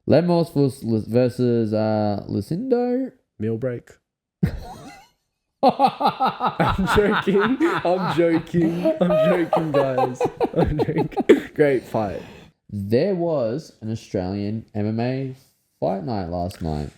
Lemos versus Lucindo. Meal break. I'm joking. I'm joking, guys. I'm joking. Great fight. There was an Australian MMA fight night last night.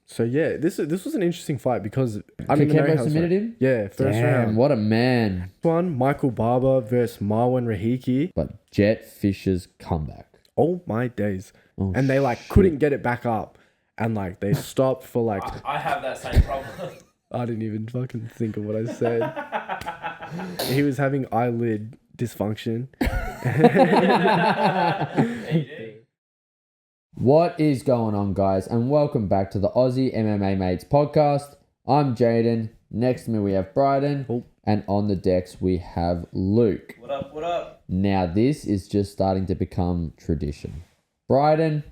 So yeah, this was an interesting fight because I don't even know Kembo how submitted him? Yeah, first round. What a man. One, Michael Barber versus Marwan Rahiki. But Jet Fisher's comeback. Oh my days. Oh, and they like couldn't get it back up. And like they stopped for like I have that same problem. I didn't even fucking think of what I said. He was having eyelid dysfunction. What is going on, guys? And welcome back to the Aussie MMA Mates podcast. I'm Jaden. Next to me we have Bryden. Oh. And on the decks we have Luke. What up, what up? Now this is just starting to become tradition. Bryden,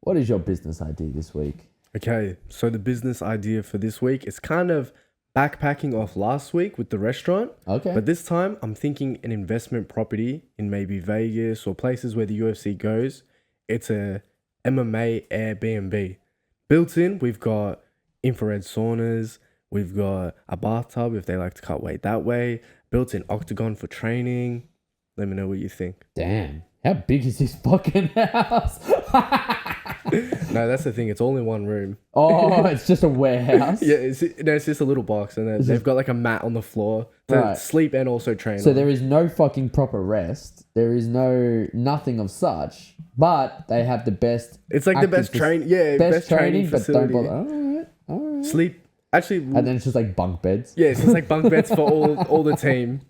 what is your business idea this week? Okay, so the business idea for this week is kind of backpacking off last week with the restaurant. Okay. But this time I'm thinking an investment property in maybe Vegas or places where the UFC goes. It's a MMA Airbnb. Built in, we've got infrared saunas. We've got a bathtub if they like to cut weight that way. Built-in octagon for training. Let me know what you think. Damn. How big is this fucking house? No, that's the thing. It's all in one room. Oh, it's just a warehouse? Yeah, it's just a little box. And then they've got like a mat on the floor to Right. sleep and also train So on. there is no fucking proper rest. There is nothing of such. But they have the best. It's like the best training. Yeah, best training but don't facility. bother. All right. Sleep. Actually, And then it's just like bunk beds. yeah, so it's like bunk beds for all the team.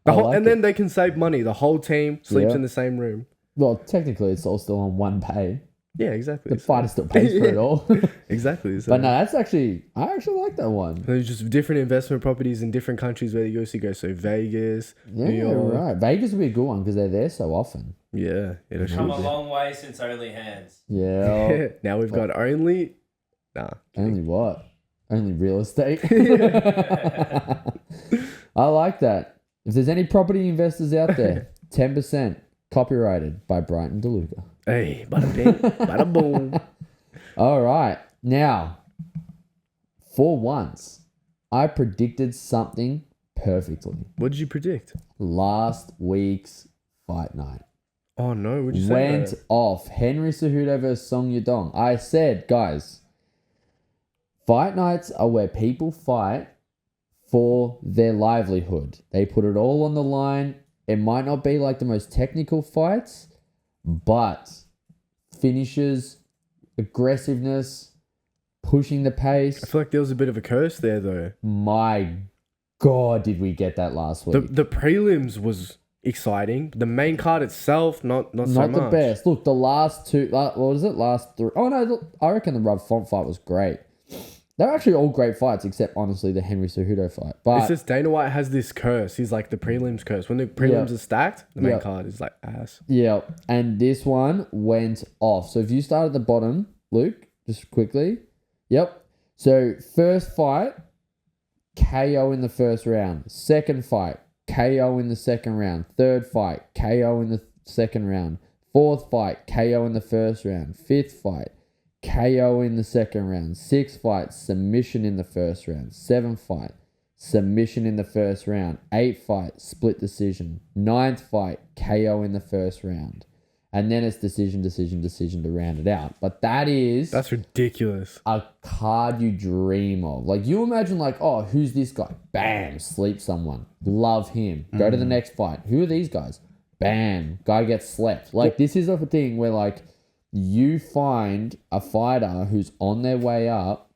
I like And then they can save money. The whole team sleeps Yeah. in the same room. Well, technically, it's all still on one pay. Yeah, exactly. The fighter still pays for it all. Exactly. So. But no, I actually like that one. There's just different investment properties in different countries where the UFC goes. So Vegas, New Yeah, York. right. Vegas would be a good one because they're there so often. Yeah, it'll Come shoot a long way since only hands. Yeah. you. Now we've got only. Nah. Only what? Only real estate. I like that. If there's any property investors out there, 10% copyrighted by Brighton DeLuca. Hey, bada bing, bada boom. All right. Now, for once, I predicted something perfectly. What did you predict? Last week's fight night Oh no, what'd you say? went off. Henry Cejudo versus Song Yadong. I said, guys, fight nights are where people fight for their livelihood. They put it all on the line. It might not be like the most technical fights, but finishes, aggressiveness, pushing the pace. I feel like there was a bit of a curse there though. My God, did we get that last week? The prelims was exciting. The main card itself, not so Not much. the best. Look, the last two, what was it? Last three. Oh no, look, I reckon the Rob Font fight was great. They're actually all great fights, except honestly the Henry Cejudo fight. But It's just Dana White has this curse. He's like the prelims curse. When the prelims Yeah. are stacked, the main Yeah. card is like ass. yeah, and this one went off. So if you start at the bottom, Luke, just quickly. Yep. So first fight, KO in the first round. Second fight, KO in the second round. Third fight, KO in the second round. Fourth fight, KO in the first round. Fifth fight, KO in the second round. Sixth fight, submission in the first round. Seventh fight, submission in the first round. Eighth fight, split decision. Ninth fight, KO in the first round. And then it's decision to round it out. But That's ridiculous. a card you dream of. Like, you imagine, like, oh, who's this guy? Bam, sleep someone. Love him. Go to the next fight. Who are these guys? Bam, guy gets slept. Like, this is a thing where, like, you find a fighter who's on their way up.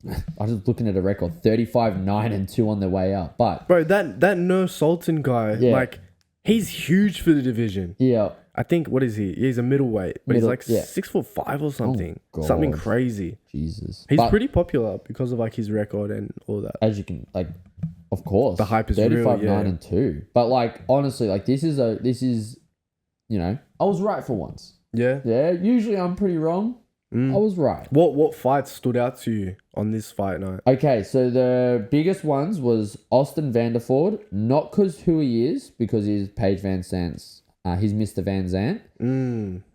I was just looking at a record, 35-9-2 on their way up. But, Bro, that No Sultan guy, Yeah. like, he's huge for the division. yeah, I think, what is he? He's a middleweight, but Middle- he's like yeah. 6'5" or something. God. Something crazy. Jesus. He's But pretty popular because of like his record and all that. as you can, like, of course. The hype is real, 35-9-2. But, like, honestly, like, this is, you know, I was right for once. Yeah. Yeah, usually I'm pretty wrong. I was right. What fights stood out to you on this fight night? Okay, so the biggest ones was Austin Vanderford, not because who he is, because he's Paige Van Zant's He's Mr. Van Zandt.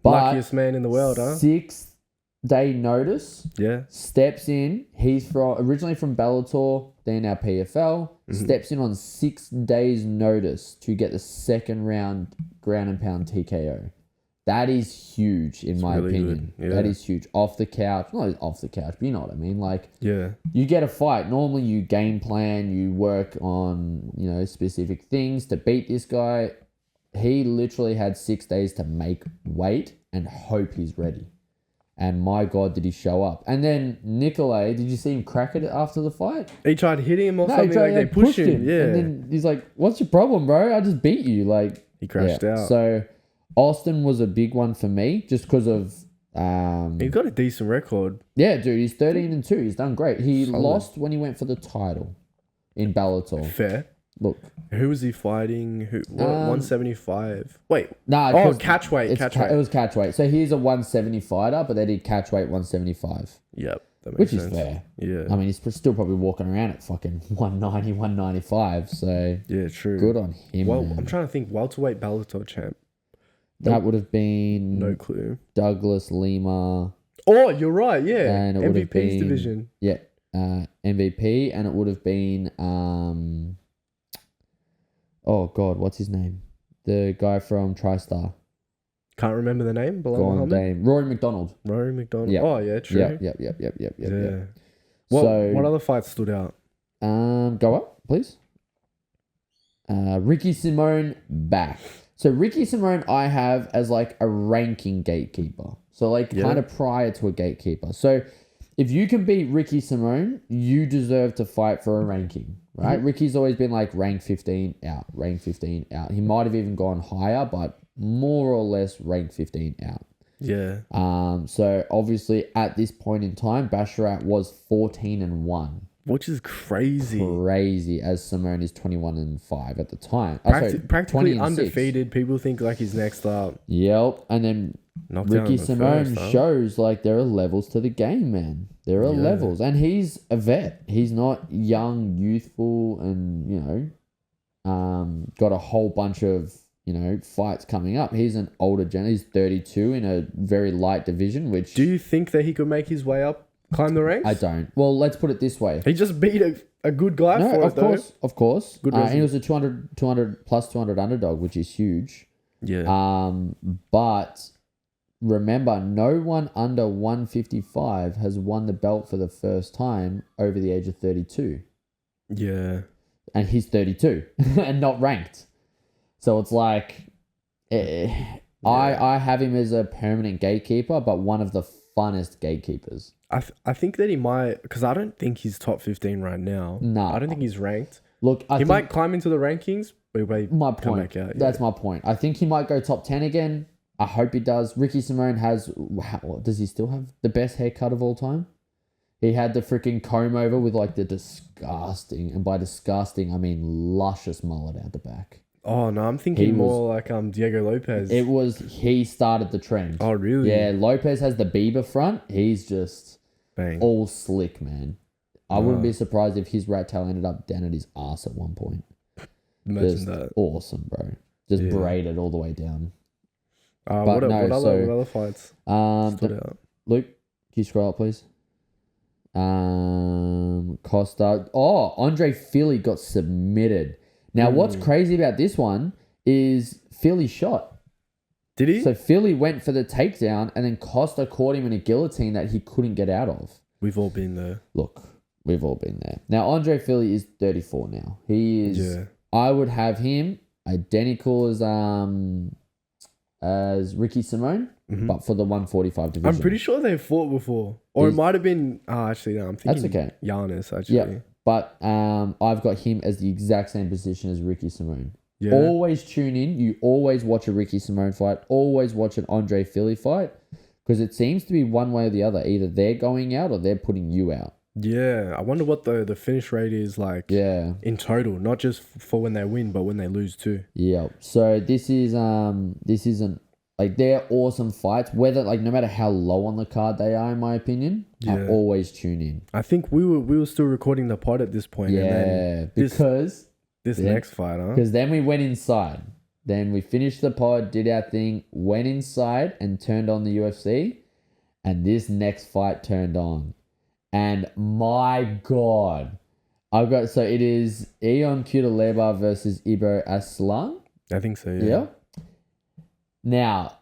But Luckiest man in the world, huh? 6-day notice. Yeah. Steps in. He's originally from Bellator, then now PFL. Steps in on 6 days notice to get the second round ground and pound TKO. That is huge in my really opinion. good. Yeah. That is huge. Off the couch. Not off the couch, but you know what I mean. Like, Yeah. you get a fight. Normally you game plan, you work on, specific things to beat this guy. He literally had 6 days to make weight and hope he's ready. And my God, did he show up. And then Nikolay, did you see him crack it after the fight? He tried hitting him or No, he something, tried, like they pushed him. Yeah. And then he's like, what's your problem, bro? I just beat you. Like, He crashed out. So Austin was a big one for me just because of... He's got a decent record. Yeah, dude, he's 13-2. He's done great. He Solid. lost when he went for the title in Bellator. Fair. Look. Who was he fighting? 175. Wait. Nah, catch weight. It was catch weight. So he's a 170 fighter, but they did catch weight 175. Yep. That makes Which sense. is fair. Yeah. I mean, he's still probably walking around at fucking 190, 195. So Yeah, true. good on him. Well, man. I'm trying to think. Welterweight Bellator champ. That would have been No clue. Douglas Lima. Oh, you're right. Yeah. And it would have MVP's been division. Yeah, MVP, and it would have been oh God, what's his name? The guy from TriStar. Can't remember the name. Bilal Gone Muhammad? name. Rory McDonald. Rory McDonald. Yep. Oh, yeah, true. Yep. Yeah. So What other fights stood out? go up, please. Ricky Simone back. So Ricky Simone I have as like a ranking gatekeeper. So like kind of prior to a gatekeeper. So if you can beat Ricky Simone, you deserve to fight for a ranking, right? Ricky's always been like rank 15 out, rank 15 out. He might have even gone higher, but more or less rank 15 out. Yeah. So obviously at this point in time, Basharat was 14-1. Which is crazy. Crazy, as Simone is 21-5 at the time. Practically 20-6. undefeated. People think like he's next up. Yep. And then Knocked down Ricky in the Simone first, huh? shows like there are levels to the game, man. There are levels. And he's a vet. He's not young, youthful, and, got a whole bunch of, fights coming up. He's an older gen. He's 32 in a very light division, which... Do you think that he could make his way up, climb the ranks? I don't. Well, let's put it this way. He just beat a good guy No, for of it, course, though. of course. Good and he was a 200 plus 200 underdog, which is huge. Yeah. But remember, no one under 155 has won the belt for the first time over the age of 32. Yeah. And he's 32 and not ranked. So it's like, I have him as a permanent gatekeeper, but one of the funnest gatekeepers. I think that he might, because I don't think he's top 15 right now. No. I don't think he's ranked. Look, He might climb into the rankings, but he might my come point. back out. That's my point. I think he might go top 10 again. I hope he does. Ricky Simone has... does he still have the best haircut of all time? He had the freaking comb over with like the disgusting... And by disgusting, I mean luscious mullet out the back. Oh, no. I'm thinking more like Diego Lopez. He started the trend. Oh, really? Yeah, Lopez has the Bieber front. He's just Bang. all slick, man. I wouldn't be surprised if his rat tail ended up down at his ass at one point. Imagine Just that. awesome, bro. Just braided all the way down. What other fights stood out? Luke, can you scroll up, please? Costa. Oh, Andre Philly got submitted. Now, what's crazy about this one is Philly shot. Did he? So Philly went for the takedown, and then Costa caught him in a guillotine that he couldn't get out of. We've all been there. Look, we've all been there. Now, Andre Philly is 34 now. He is... Yeah. I would have him identical as Ricky Simone, but for the 145 division. I'm pretty sure they fought before. Or it might have been... actually, no. I'm thinking That's okay. Giannis, actually. Yeah, but I've got him as the exact same position as Ricky Simone. Yeah. Always tune in. You always watch a Ricky Simone fight. Always watch an Andre Philly fight. Because it seems to be one way or the other. Either they're going out or they're putting you out. Yeah. I wonder what the finish rate is like in total. Not just for when they win, but when they lose too. Yeah. So this isn't like, they're awesome fights. Whether like no matter how low on the card they are, in my opinion, I always tune in. I think we were still recording the pod at this point. Yeah, and then because this next fight, huh? Because then we went inside. Then we finished the pod, did our thing, went inside and turned on the UFC. And this next fight turned on. And my God. So it is Ion Cutelaba versus Ibo Aslan. I think so, yeah. Now,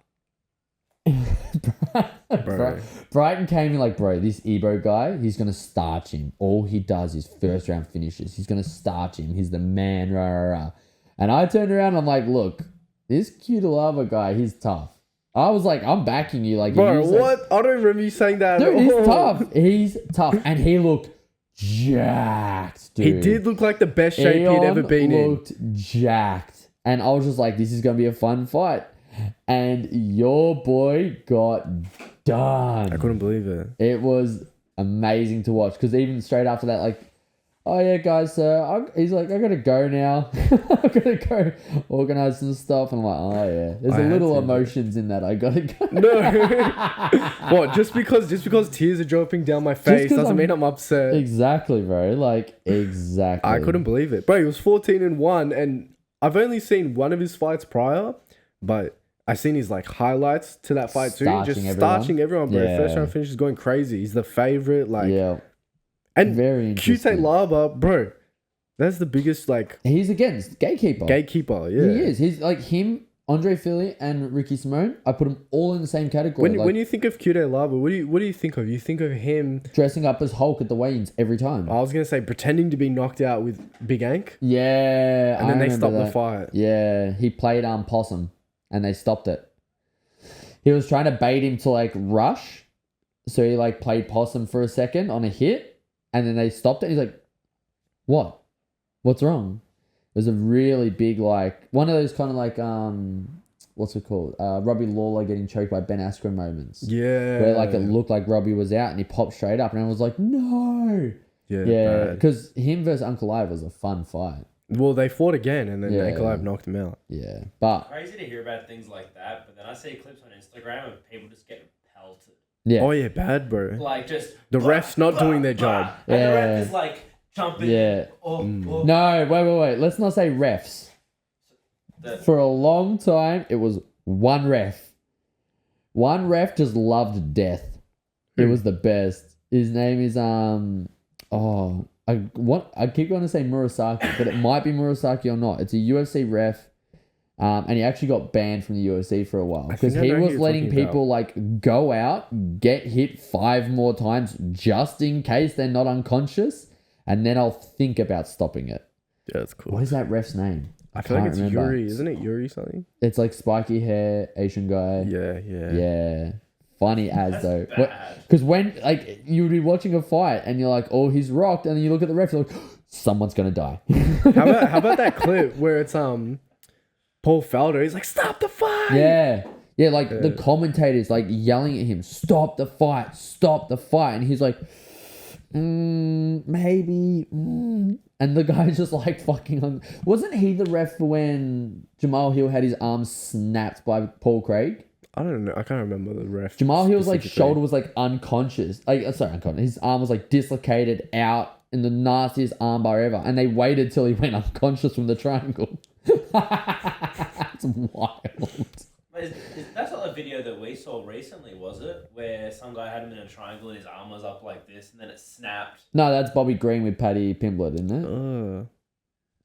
Bro. Brighton came in like, bro, this Ibo guy, he's going to starch him. All he does is first round finishes. He's going to starch him. He's the man, rah, rah, rah. And I turned around and I'm like, look, this Cutelaba guy, he's tough. I was like, I'm backing you. Like, Bro, what? I don't remember you saying that. Dude, he's tough. He's tough. And he looked jacked, dude. He did look like the best shape he'd ever been in. Looked jacked. And I was just like, this is going to be a fun fight. And your boy got done. I couldn't believe it. It was amazing to watch. Because even straight after that, like, oh yeah, guys, he's like, I gotta go now. I gotta go organize some stuff. And I'm like, oh yeah. There's a little emotions in that. I gotta go. No. What? Just because tears are dropping down my face doesn't mean I'm upset. Exactly, bro. Like, exactly. I couldn't believe it. Bro, he was 14-1, and I've only seen one of his fights prior, but I seen his like highlights to that fight too. Starching everyone, bro. Yeah. First round finish is going crazy. He's the favorite. Like, yeah. And very interesting. Cutelaba, bro, that's the biggest, like... He's against Gatekeeper. Gatekeeper, yeah. He is. He's like him, Andre Philly, and Ricky Simone. I put them all in the same category. When you think of Cutelaba, what do you think of? You think of him... Dressing up as Hulk at the weigh-ins every time. I was going to say, pretending to be knocked out with Big Ank. Yeah, and then they stopped the fight. Yeah, he played Possum, and they stopped it. He was trying to bait him to, like, rush. So he, like, played Possum for a second on a hit. And then they stopped it. He's like, what? What's wrong? It was a really big, like, one of those kind of like, what's it called? Robbie Lawler getting choked by Ben Askren moments. Yeah. Where, like, it looked like Robbie was out and he popped straight up. And I was like, no. Yeah. Because him versus Uncle Ive was a fun fight. Well, they fought again and then Uncle Ive knocked him out. Yeah. But. Crazy to hear about things like that. But then I see clips on Instagram of people just getting pelted. Yeah. Oh yeah, bad, bro. Like just the refs not doing their job. And the ref is like jumping. Yeah. No, wait. Let's not say refs. For a long time, it was one ref. One ref just loved death. It was the best. His name is I keep going to say Murasaki, but it might be Murasaki or not. It's a UFC ref. And he actually got banned from the UFC for a while because he was letting people like go out, get hit 5 more times just in case they're not unconscious, and then I'll think about stopping it. Yeah, that's cool. What is that ref's name? I feel like it's remember. Yuri, isn't it? Yuri something? It's like spiky hair, Asian guy. Yeah. Funny as though, because when like you would be watching a fight and you're like, oh, he's rocked, and then you look at the ref, you're like, someone's gonna die. How about that clip where it's Paul Felder, he's like, stop the fight! Yeah, like the commentators like yelling at him, stop the fight, and he's like, maybe, and the guy's just like fucking on. Wasn't he the ref for when Jamal Hill had his arm snapped by Paul Craig? I don't know. I can't remember the ref. Jamal Hill's like shoulder was like unconscious. Unconscious. His arm was like dislocated out in the nastiest armbar ever, and they waited till he went unconscious from the triangle. It's wild. That's not the video that we saw recently, was it? Where some guy had him in a triangle and his arm was up like this and then it snapped. No, that's Bobby Green with Paddy Pimblett, isn't it?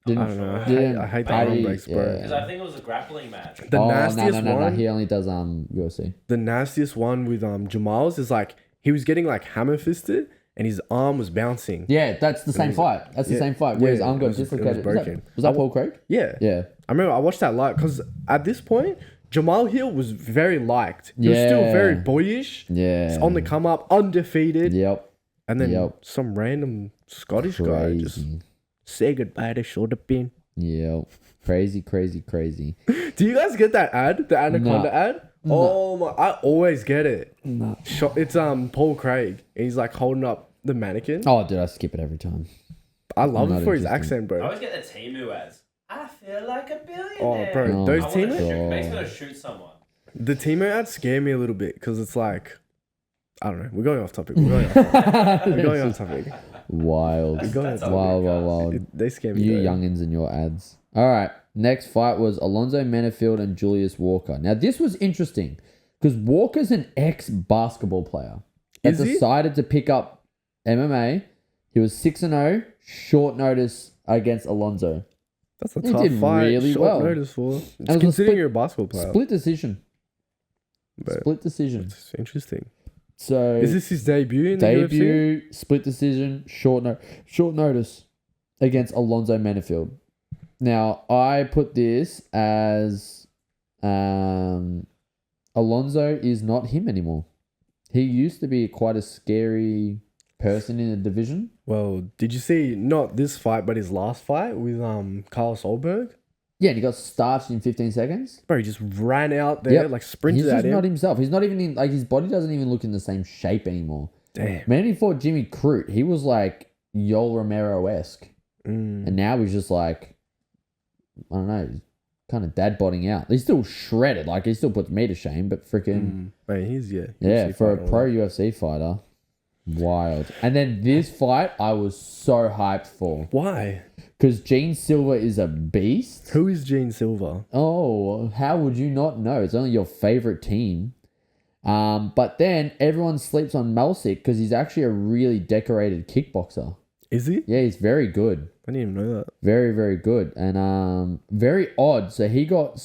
I don't know. I hate the arm breaks, bro. Because I think it was a grappling match. The nastiest one. No. He only does UFC. The nastiest one with Jamal's is like he was getting like hammer fisted and his arm was bouncing. Yeah, that's the same fight. That's the same fight where his arm got dislocated. Was that Paul Craig? Yeah. I remember I watched that live because at this point Jamal Hill was very liked. He was still very boyish. Yeah. He's on the come up, undefeated. Yep. And then some random Scottish guy just say goodbye to shoulder pin. Yep. Crazy. Do you guys get that ad? The Anaconda ad? Oh my! I always get it. No. It's Paul Craig. And he's like holding up the mannequin. Oh, dude, I skip it every time. I love it for his accent, bro. I always get the Temu ads. I feel like a billionaire. Oh, bro, those Temu? Makes me want to shoot someone. The Temu ads scare me a little bit because it's like, I don't know. We're going off topic. We're going off topic. Wild. That's wild. They scare me. You though. youngins and your ads. All right. Next fight was Alonzo Menafield and Julius Walker. Now, this was interesting because Walker's an ex-basketball player that Is he? decided to pick up MMA. He was 6-0, short notice against Alonzo. That's a He tough did fight. really Short well. notice for. was It's a considering split- you're a basketball player. Split decision. But Split decision. it's interesting. So Is this his debut in the UFC? debut, split decision, short notice against Alonzo Menafield. Now, I put this as Alonzo is not him anymore. He used to be quite a scary person in the division. Well, did you see not this fight, but his last fight with Carl Solberg? Yeah, and he got starched in 15 seconds. Bro, he just ran out there, Yep. like sprinted He's at just him. not himself. He's not even in, like, his body doesn't even look in the same shape anymore. Damn. Man, he fought Jimmy Crute. He was like Yoel Romero-esque. Mm. And now he's just like, I don't know, kind of dad bodding out. He's still shredded. Like, he still puts me to shame, but freaking, Mate, he's yeah, UFC for a fighter. pro UFC fighter, wild. And then this fight, I was so hyped for Why? because Gene Silver is a beast. Who is Gene Silver? Oh, how would you not know? It's only your favorite team. But then everyone sleeps on Malsick because he's actually a really decorated kickboxer. Is he? Yeah, he's very good. I didn't even know that. Very, very good. And very odd. So he got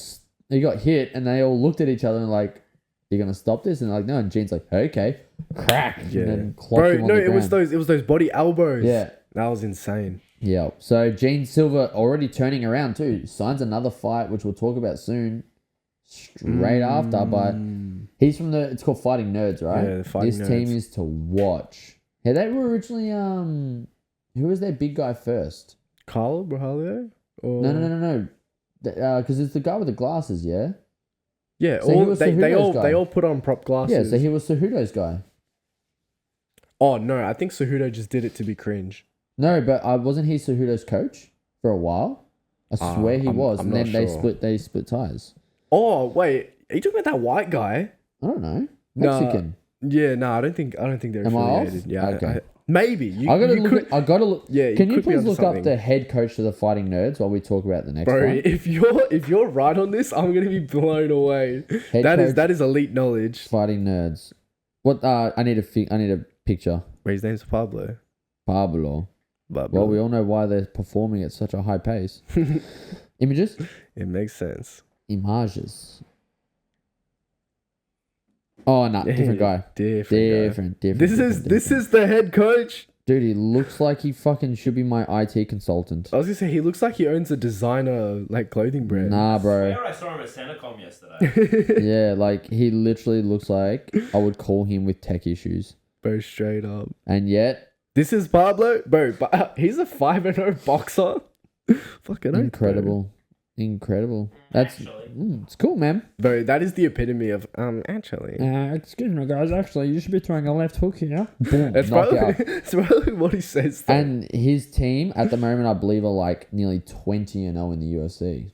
hit and they all looked at each other and like, you gonna stop this? And they're like, no. And Gene's like, okay. Crack. Yeah. And then clocked Bro, him on no, the it was ground. those body elbows. Yeah. That was insane. Yeah. So Gene Silver already turning around too. Signs another fight, which we'll talk about soon. Straight after, but he's from it's called Fighting Nerds, right? Yeah, the Fighting This team Nerds. is to watch. Yeah, they were originally who was their big guy first? Carlo Brahalio? Or... No. Because it's the guy with the glasses, yeah? Yeah, So he all, was they Cejudo's guy. all put on prop glasses. Yeah, so he was Cejudo's guy. Oh no, I think Cejudo just did it to be cringe. No, but wasn't he Cejudo's coach for a while? I swear he I'm- was, I'm and then not they sure. split ties. Oh wait, are you talking about that white guy? I don't know. Nah, Mexican. Yeah, no, I don't think they're Am I off? affiliated. Yeah, Okay. maybe. You, I gotta you look. could, I gotta look. Yeah, Can you could be please onto look up something. the head coach of the Fighting Nerds while we talk about the next Bro, one? if you're right on this, I'm gonna be blown away. Head coach, That is elite knowledge. Fighting Nerds. What? I need a picture. Wait, his name's Pablo. Pablo. But Well, we all know why they're performing at such a high pace. Images. it makes sense. Images. Oh no, different guy. Different. Different. This is the head coach. Dude, he looks like he fucking should be my IT consultant. I was gonna say he looks like he owns a designer like clothing brand. Nah, bro. I saw him at Centacom yesterday. Yeah, like he literally looks like I would call him with tech issues. Bro, straight up. And yet, This is Pablo, bro. But he's a 5-0 boxer. Fucking oath, incredible. That's Actually. it's cool, man. bro. That is the epitome of actually. Excuse me, guys. Actually, you should be throwing a left hook here. Boom, That's knockout. probably what he says. Though. And his team at the moment, I believe, are like nearly 20-0 in the UFC.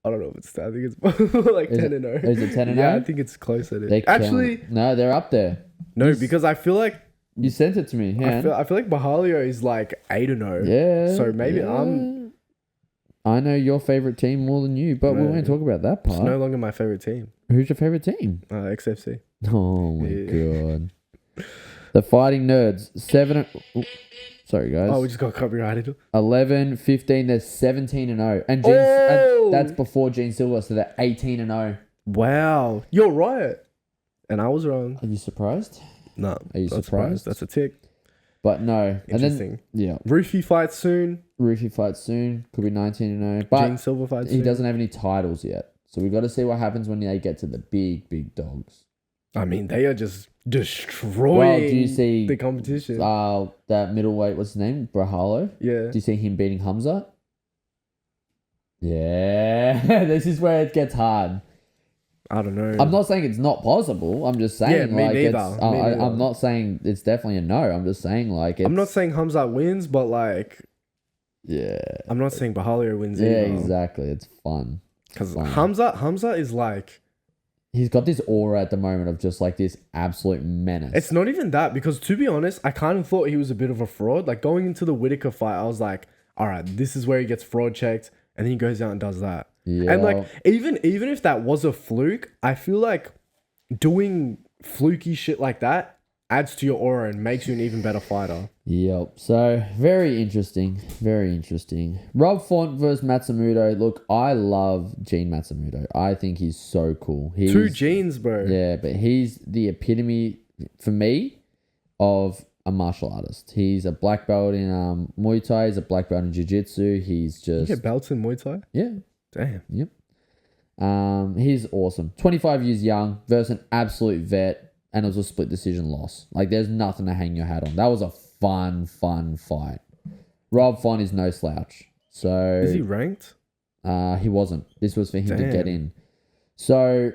I don't know if it's. I think it's like Is 10-0. Is it 10-0? Yeah, I think it's closer to. They Actually, no, they're up there. no, because I feel like You sent it to me. I feel like Bahalio is like 8-0. Yeah. So maybe yeah. I know your favorite team more than you, but we No. won't talk about that It's part. no longer my favorite team. Who's your favorite team? XFC. Oh my Yeah. god. The Fighting Nerds, 7. Sorry guys. Oh, we just got copyrighted. 11, 15. They're 17-0, and Oh! and that's before Gene Silver, so they're 18-0. Wow, you're right, and I was wrong. Are you surprised? No, Are you not surprised? That's a tick. But no. And then Interesting. yeah, Roofy fights soon. Rufy fights soon. Could be 19-0, but Gene Silver fights he soon. doesn't have any titles yet. So we got to see what happens when they get to the big dogs. I mean, they are just destroying Well, do you see the competition. that middleweight? What's his name? Brahalo. Yeah. Do you see him beating Hamza? Yeah, this is where it gets hard. I don't know. I'm not saying it's not possible. I'm just saying Yeah, me like neither. it's. Me neither. I'm not saying it's definitely a no. I'm just saying like it's. I'm not saying Hamzat wins, but like, Yeah. I'm not saying Bahalio wins Yeah, either. exactly. It's fun. Because Fine. Hamza is like, He's got this aura at the moment of just like this absolute menace. it's not even that, because to be honest, I kind of thought he was a bit of a fraud. Like going into the Whitaker fight, I was like, all right, this is where he gets fraud checked. and then he goes out and does that. Yeah. And like even if that was a fluke, I feel like doing fluky shit like that adds to your aura and makes you an even better fighter. Yep. So very interesting. Very interesting. Rob Font versus Matsumoto. Look, I love Gene Matsumoto. I think he's so cool. He's, Two genes, bro. Yeah, but he's the epitome for me of a martial artist. He's a black belt in Muay Thai. He's a black belt in Jiu Jitsu. He's You just get belts in Muay Thai? yeah. Damn. Yep. He's awesome. 25 years young versus an absolute vet, and it was a split decision loss. Like, there's nothing to hang your hat on. That was a fun fight. Rob Font is no slouch. So Is he ranked? he wasn't. This was for him to get Damn. in. So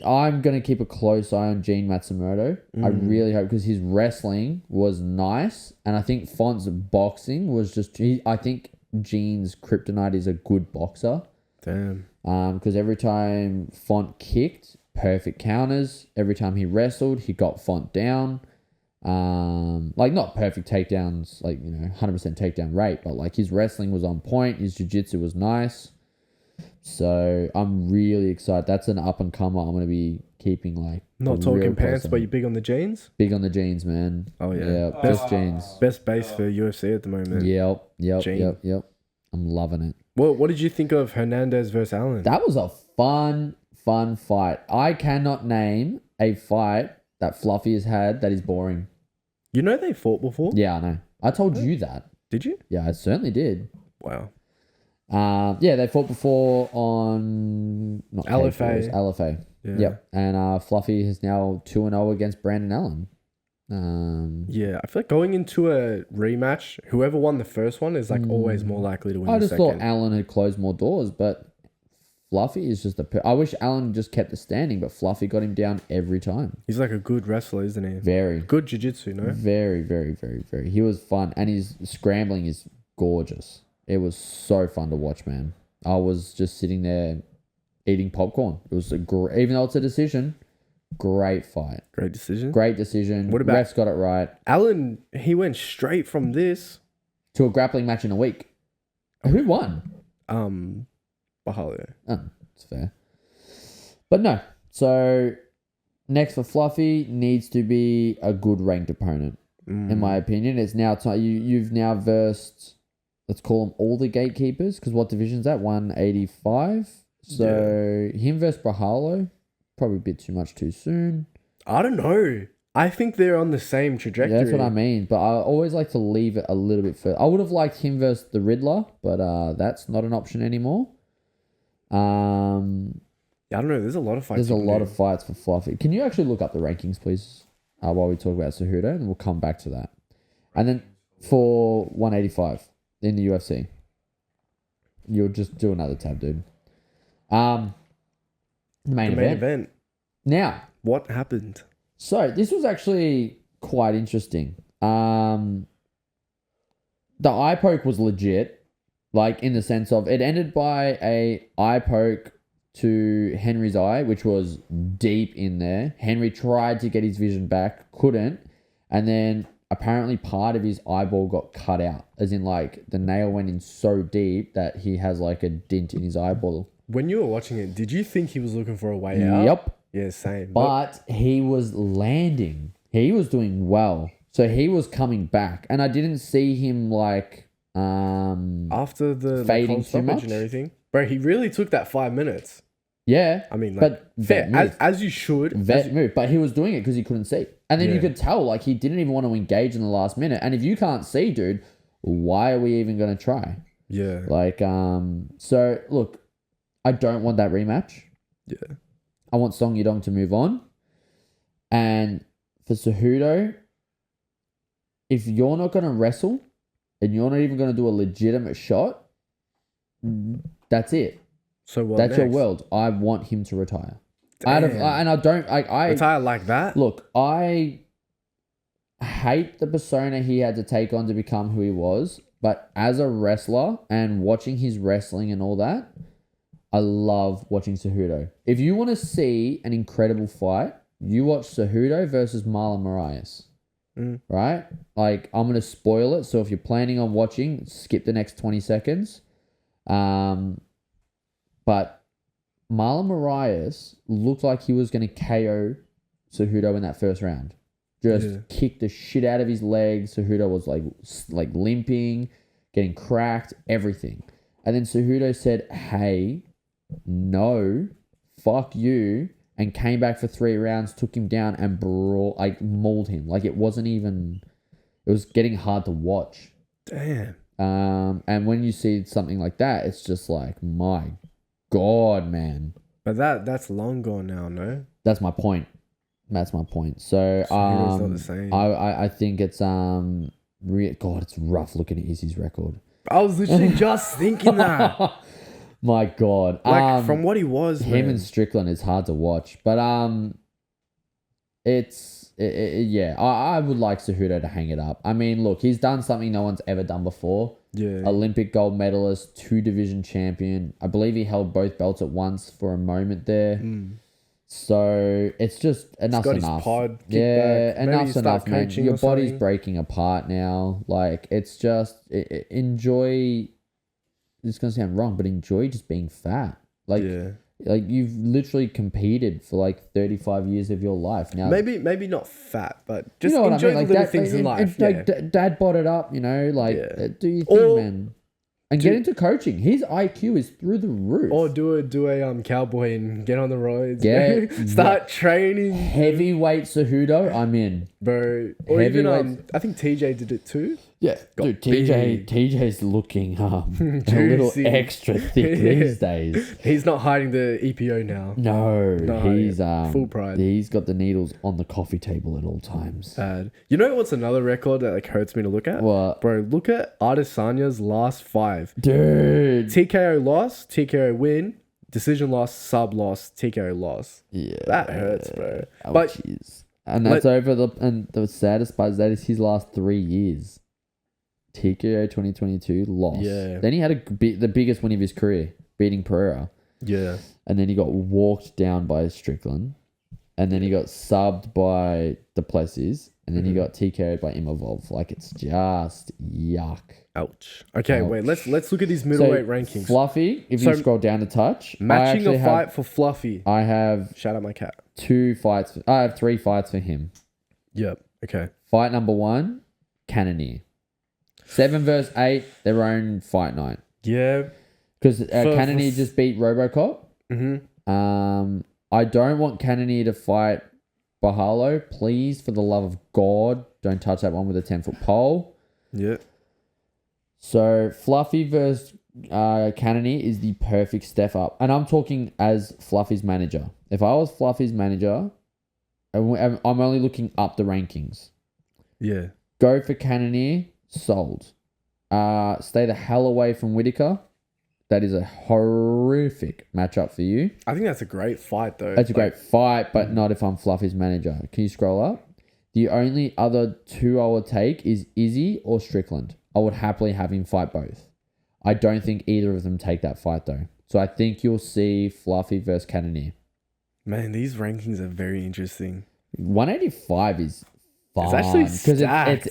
I'm gonna keep a close eye on Gene Matsumoto. I really hope, because his wrestling was nice, and I think Font's boxing was just. I think Gene's kryptonite is a good boxer. Damn. Because every time Font kicked, perfect counters. Every time he wrestled, he got Font down. Like, not perfect takedowns, like, 100% takedown rate, but like his wrestling was on point. His jiu-jitsu was nice. So I'm really excited. That's an up and comer. I'm gonna be keeping like Not talking pants, but you big on the jeans? big on the jeans, man. Oh, yeah. Yeah, Best- best jeans. Best base for UFC at the moment. Yep. I'm loving it. What did you think of Hernandez versus Allen? That was a fun fight. I cannot name a fight that Fluffy has had that is boring. You know they fought before? Yeah, I know. I told you that. Did you? Yeah, I certainly did. Wow. Yeah, they fought before on not LFA. LFA. Yeah. Yep. And Fluffy is now 2-0 against Brandon Allen. Yeah, I feel like going into a rematch, whoever won the first one is like always more likely to win I the just second. thought Allen had closed more doors, but Fluffy is just I wish Allen just kept it standing, but Fluffy got him down every time. He's like a good wrestler, isn't he? Very. Good jiu-jitsu, no? Very, very, very, very. He was fun, and his scrambling is gorgeous. It was so fun to watch, man. I was just sitting there eating popcorn. It was even though it's a decision, great fight. Great decision. Great decision. What about- Refs got it right. Allen, he went straight from this. To a grappling match in a week. Who won? Bahalio. Oh, it's fair. But no. So next for Fluffy needs to be a good ranked opponent. In my opinion, it's now time. You've now versed, let's call them all the gatekeepers, because what division's that? 185. So him versus Brahalo, probably a bit too much too soon. I don't know. I think they're on the same trajectory. Yeah, that's what I mean. But I always like to leave it a little bit further. I would have liked him versus the Riddler, but that's not an option anymore. Yeah, I don't know. There's a lot of fights. There's a lot of fights for Fluffy. Can you actually look up the rankings, please, while we talk about Cejudo, and we'll come back to that. And then for 185 in the UFC, you'll just do another tab, dude. The main event. Now, What happened? so this was actually quite interesting. The eye poke was legit, like in the sense of it ended by a eye poke to Henry's eye, which was deep in there. Henry tried to get his vision back, couldn't, and then apparently part of his eyeball got cut out, as in like the nail went in so deep that he has like a dint in his eyeball. When you were watching it, did you think he was looking for a way out? Yep. Yeah, same. But he was landing. He was doing well. So he was coming back. And I didn't see him like after the fading whole too stoppage much? and everything, bro, he really took that 5 minutes. yeah. I mean, like, But fair, vet move. as you should. Vet move. But he was doing it because he couldn't see. And then you Yeah. could tell like he didn't even want to engage in the last minute. And if you can't see, dude, why are we even going to try? Yeah. Like, so look, I don't want that rematch. Yeah. I want Song Yudong to move on. And for Cejudo, if you're not going to wrestle and you're not even going to do a legitimate shot, that's it. So what That's your next? world. I want him to retire. Damn. And I don't. I Retire like that? look. I hate the persona he had to take on to become who he was. But as a wrestler and watching his wrestling and all that, I love watching Cejudo. If you want to see an incredible fight, you watch Cejudo versus Marlon Moraes. Right? Like, I'm going to spoil it. So if you're planning on watching, skip the next 20 seconds. But Marlon Moraes looked like he was going to KO Cejudo in that first round. Just kicked the shit out of his legs. Cejudo was like limping, getting cracked, everything. And then Cejudo said, hey, no, fuck you, and came back for 3 rounds, took him down and mauled him. Like it was getting hard to watch. Damn. And when you see something like that, it's just like, my God, man. But that's long gone now, no? That's my point. So It's not the same. I think it's God, it's rough looking at Izzy's record. I was literally just thinking that. My God. Like from what he was, him man. and Strickland is hard to watch. But yeah, I would like Cejudo to hang it up. I mean, look, he's done something no one's ever done before. Yeah. Olympic gold medalist, 2 division champion. I believe he held both belts at once for a moment there. So it's just enough's got his enough. pod, kick Yeah, back. Maybe enough's start enough, man. coaching Your or body's something. breaking apart now. Like it's just enjoy. This is gonna sound wrong, but enjoy just being fat. Like you've literally competed for like 35 years of your life now. Maybe not fat, but just You know what enjoy I mean? the Like little things in life. Like dad bought it up, you know. Like do your thing, man. And get into coaching. His IQ is through the roof. Or do a cowboy and get on the roads. Get- Start training, Heavyweight Cejudo, I'm in. bro. Or even Heavyweight- I think TJ did it too. Yeah, dude, big. TJ's looking a little Juicy. extra thick these days. He's not hiding the EPO now. No, he's full pride. He's got the needles on the coffee table at all times. Bad. You know what's another record that like hurts me to look at? What? Bro, look at Adesanya's last 5. Dude. TKO loss, TKO win, decision loss, sub loss, TKO loss. Yeah. That hurts, bro. Oh, But jeez. And that's and the saddest part is that is his last 3 years. TKO 2022 loss. Yeah. Then he had the biggest win of his career, beating Pereira. yeah. And then he got walked down by Strickland. And then he got subbed by Duplessis. And then he got TKO'd by Imavov. Like, it's just yuck. Ouch. Okay, Ouch. wait. Let's look at these middleweight rankings. Fluffy, if you So, scroll down a touch. Matching a fight for Fluffy. I have Shout out my cat. 2 fights. I have 3 fights for him. Yep. Okay. Fight number 1, Cannonier. 7 versus 8, their own fight night. Yeah. Because Cannonier just beat Robocop. Mm-hmm. I don't want Cannonier to fight Bahalo. Please, for the love of God, don't touch that one with a 10-foot pole. Yeah. So Fluffy versus Cannonier is the perfect step up. And I'm talking as Fluffy's manager. If I was Fluffy's manager, I'm only looking up the rankings. Yeah. Go for Cannonier, sold. Stay the hell away from Whitaker. That is a horrific matchup for you. I think that's a great fight though. That's a great fight, but not if I'm Fluffy's manager. Can you scroll up? The only other 2 I would take is Izzy or Strickland. I would happily have him fight both. I don't think either of them take that fight though. So I think you'll see Fluffy versus Cannonier. Man, these rankings are very interesting. 185 is fun. It's actually because stacked.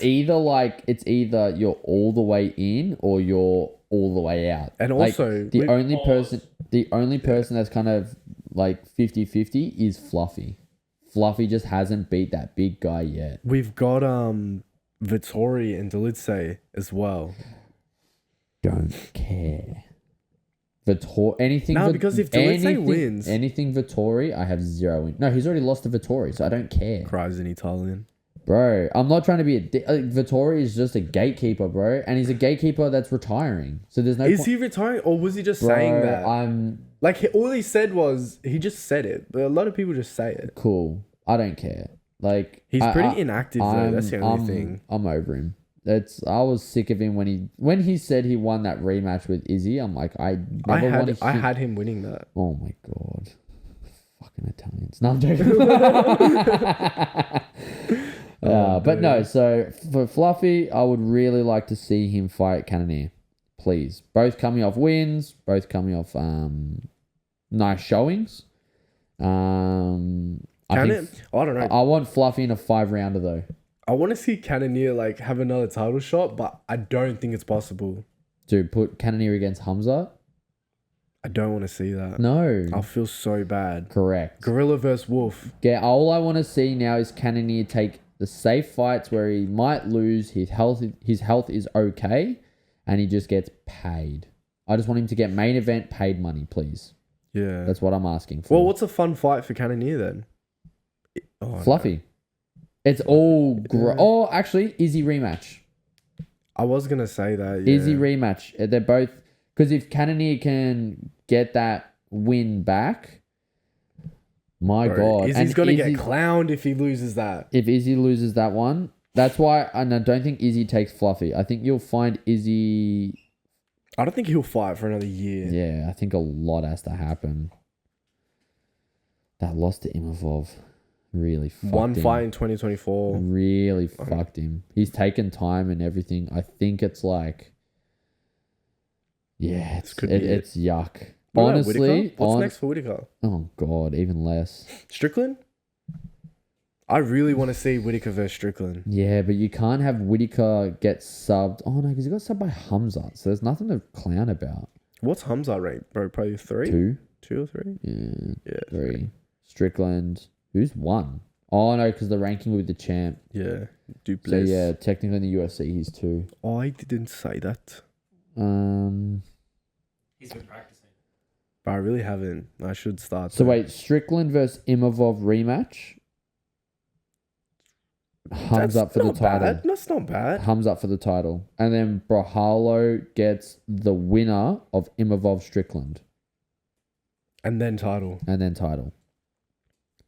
it's either you're all the way in or you're all the way out. And Like, also, the only person that's kind of like 50-50 is Fluffy. Fluffy just hasn't beat that big guy yet. we've got Vittori and Delice as well. Don't care. Anything. No, because if Delice wins, anything Vittori, I have 0 in. No, he's already lost to Vittori, so I don't care. cries in Italian. Bro, I'm not trying to be Vittori is just a gatekeeper, bro, and he's a gatekeeper that's retiring. So there's no. Is he retiring or was he just saying that? I'm Like all he said was he just said it, but a lot of people just say it. cool. I don't care. Like He's pretty inactive though. That's the only I'm- thing. I'm over him. I was sick of him when he said he won that rematch with Izzy. I'm like, I had him winning that. Oh my God. Fucking Italians. No, I'm joking. But no, so for Fluffy, I would really like to see him fight Cannonier. Please. Both coming off wins, both coming off nice showings. I don't know. I I want Fluffy in a 5-rounder though. want to see Cannonier like have another title shot, but I don't think it's possible. Dude, put Cannonier against Hamza. I don't want to see that. No. I'll feel so bad. Correct. Gorilla versus Wolf. Yeah, all I want to see now is Cannonier take the safe fights where he might lose, his health is okay, and he just gets paid. I just want him to get main event paid money, please. Yeah. That's what I'm asking for. Well, what's a fun fight for Cannonier then? Oh, Fluffy. It's all oh, actually, Izzy rematch. I was gonna say that. Yeah. Izzy rematch. They're both, because if Cannonier can get that win back, my God, Izzy's gonna get clowned if he loses that. If Izzy loses that one, that's why. And I don't think Izzy takes Fluffy. I think you'll find Izzy. I don't think he'll fight for another year. Yeah, I think a lot has to happen. That loss to Imavov really fucked One him. fight in 2024. Really fucked him. He's taken time and everything. I think it's like, yeah, it's yuck. What about Honestly, Whittaker? What's next for Whittaker? Oh God, even less. Strickland? I really want to see Whittaker versus Strickland. Yeah, but you can't have Whittaker get subbed. Oh no, because he got subbed by Hamza, so there's nothing to clown about. What's Hamza rate, bro? Probably 3? 2? 2 or 3? Yeah, 3. Strickland. Who's 1? Oh no, because the ranking with the champ. Yeah. So Duplessis. yeah, technically in the UFC he's 2. I didn't say that. He's been practicing. But I really haven't. I should start. So that. wait, Strickland versus Imavov rematch. Hums up for the title. Bad. That's not bad. Hums up for the title. And then Brahalo gets the winner of Imavov Strickland. And then title.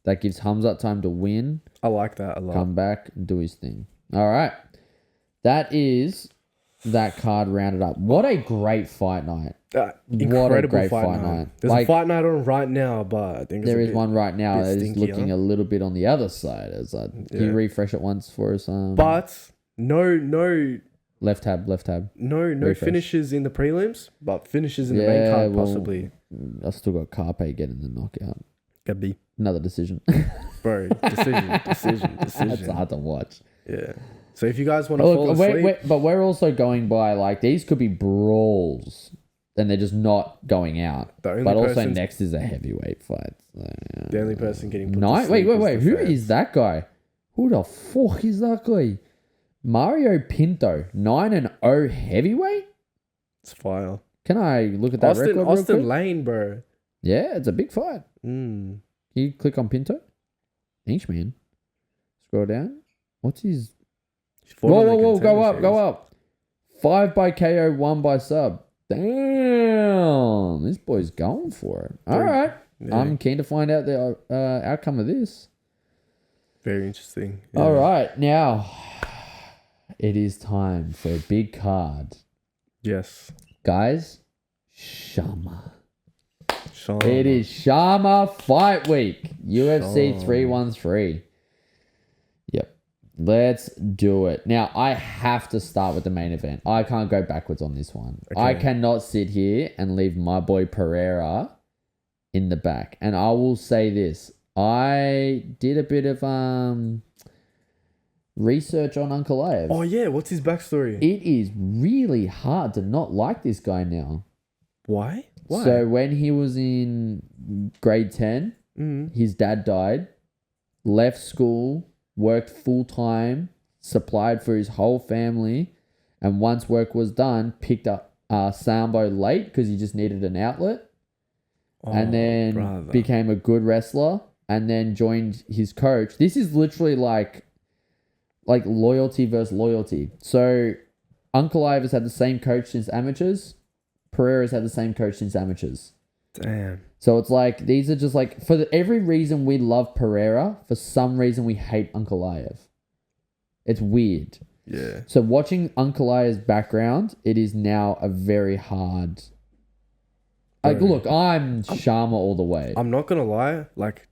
That gives Hamzat time to win, I like that a lot. come back, and do his thing. All right. That is that card rounded up. What a great fight night. Incredible great fight fight night. night. There's Like, a fight night on right now, but I think there is one right now bit that is stinky, looking huh? a little bit on the other side. Can you refresh it once for us? But no left tab. Refresh. finishes in the prelims, but finishes in the main card possibly. I still got Carpe getting the knockout. Could be. Another decision. Bro, decision. That's hard to watch. Yeah. So if you guys want to fall asleep... but we're also going by, like, these could be brawls. Then they're just not going out. But also next is a heavyweight fight. So, yeah. The only person getting put to sleep Wait. is Who the fans. is that guy? Who the fuck is that guy? Mario Pinto, 9-0 heavyweight? It's fire. Can I look at that record real Austin quick? Lane, bro. Yeah, it's a big fight. Mm. Can you click on Pinto? Inchman. Scroll down. What's his... He's fought on the Whoa, Contender go Series. up. 5 by KO, 1 by sub. Damn. This boy's going for it. All right. Yeah. I'm keen to find out the outcome of this. Very interesting. Yeah. All right. Now, it is time for a big card. Yes. Guys, Shama. Sean. It is Shama Fight Week. UFC Shama. 313. Yep. Let's do it. Now, I have to start with the main event. I can't go backwards on this one. Okay. I cannot sit here and leave my boy Pereira in the back. And I will say this. I did a bit of research on Ankalaev. Oh, yeah. What's his backstory? It is really hard to not like this guy now. Why? So when he was in grade 10, his dad died, left school, worked full-time, supplied for his whole family, and once work was done, picked up Sambo late because he just needed an outlet, and then became a good wrestler, and then joined his coach. This is literally like loyalty versus loyalty. So Ankalaev has had the same coach since amateurs. Pereira's had the same coach since amateurs. Damn. So it's like, these are just like, every reason we love Pereira, for some reason we hate Ankalaev. It's weird. Yeah. So watching Ankalaev's background, it is now a very hard... Like, look, I'm Sharma all the way. I'm not going to lie. Like,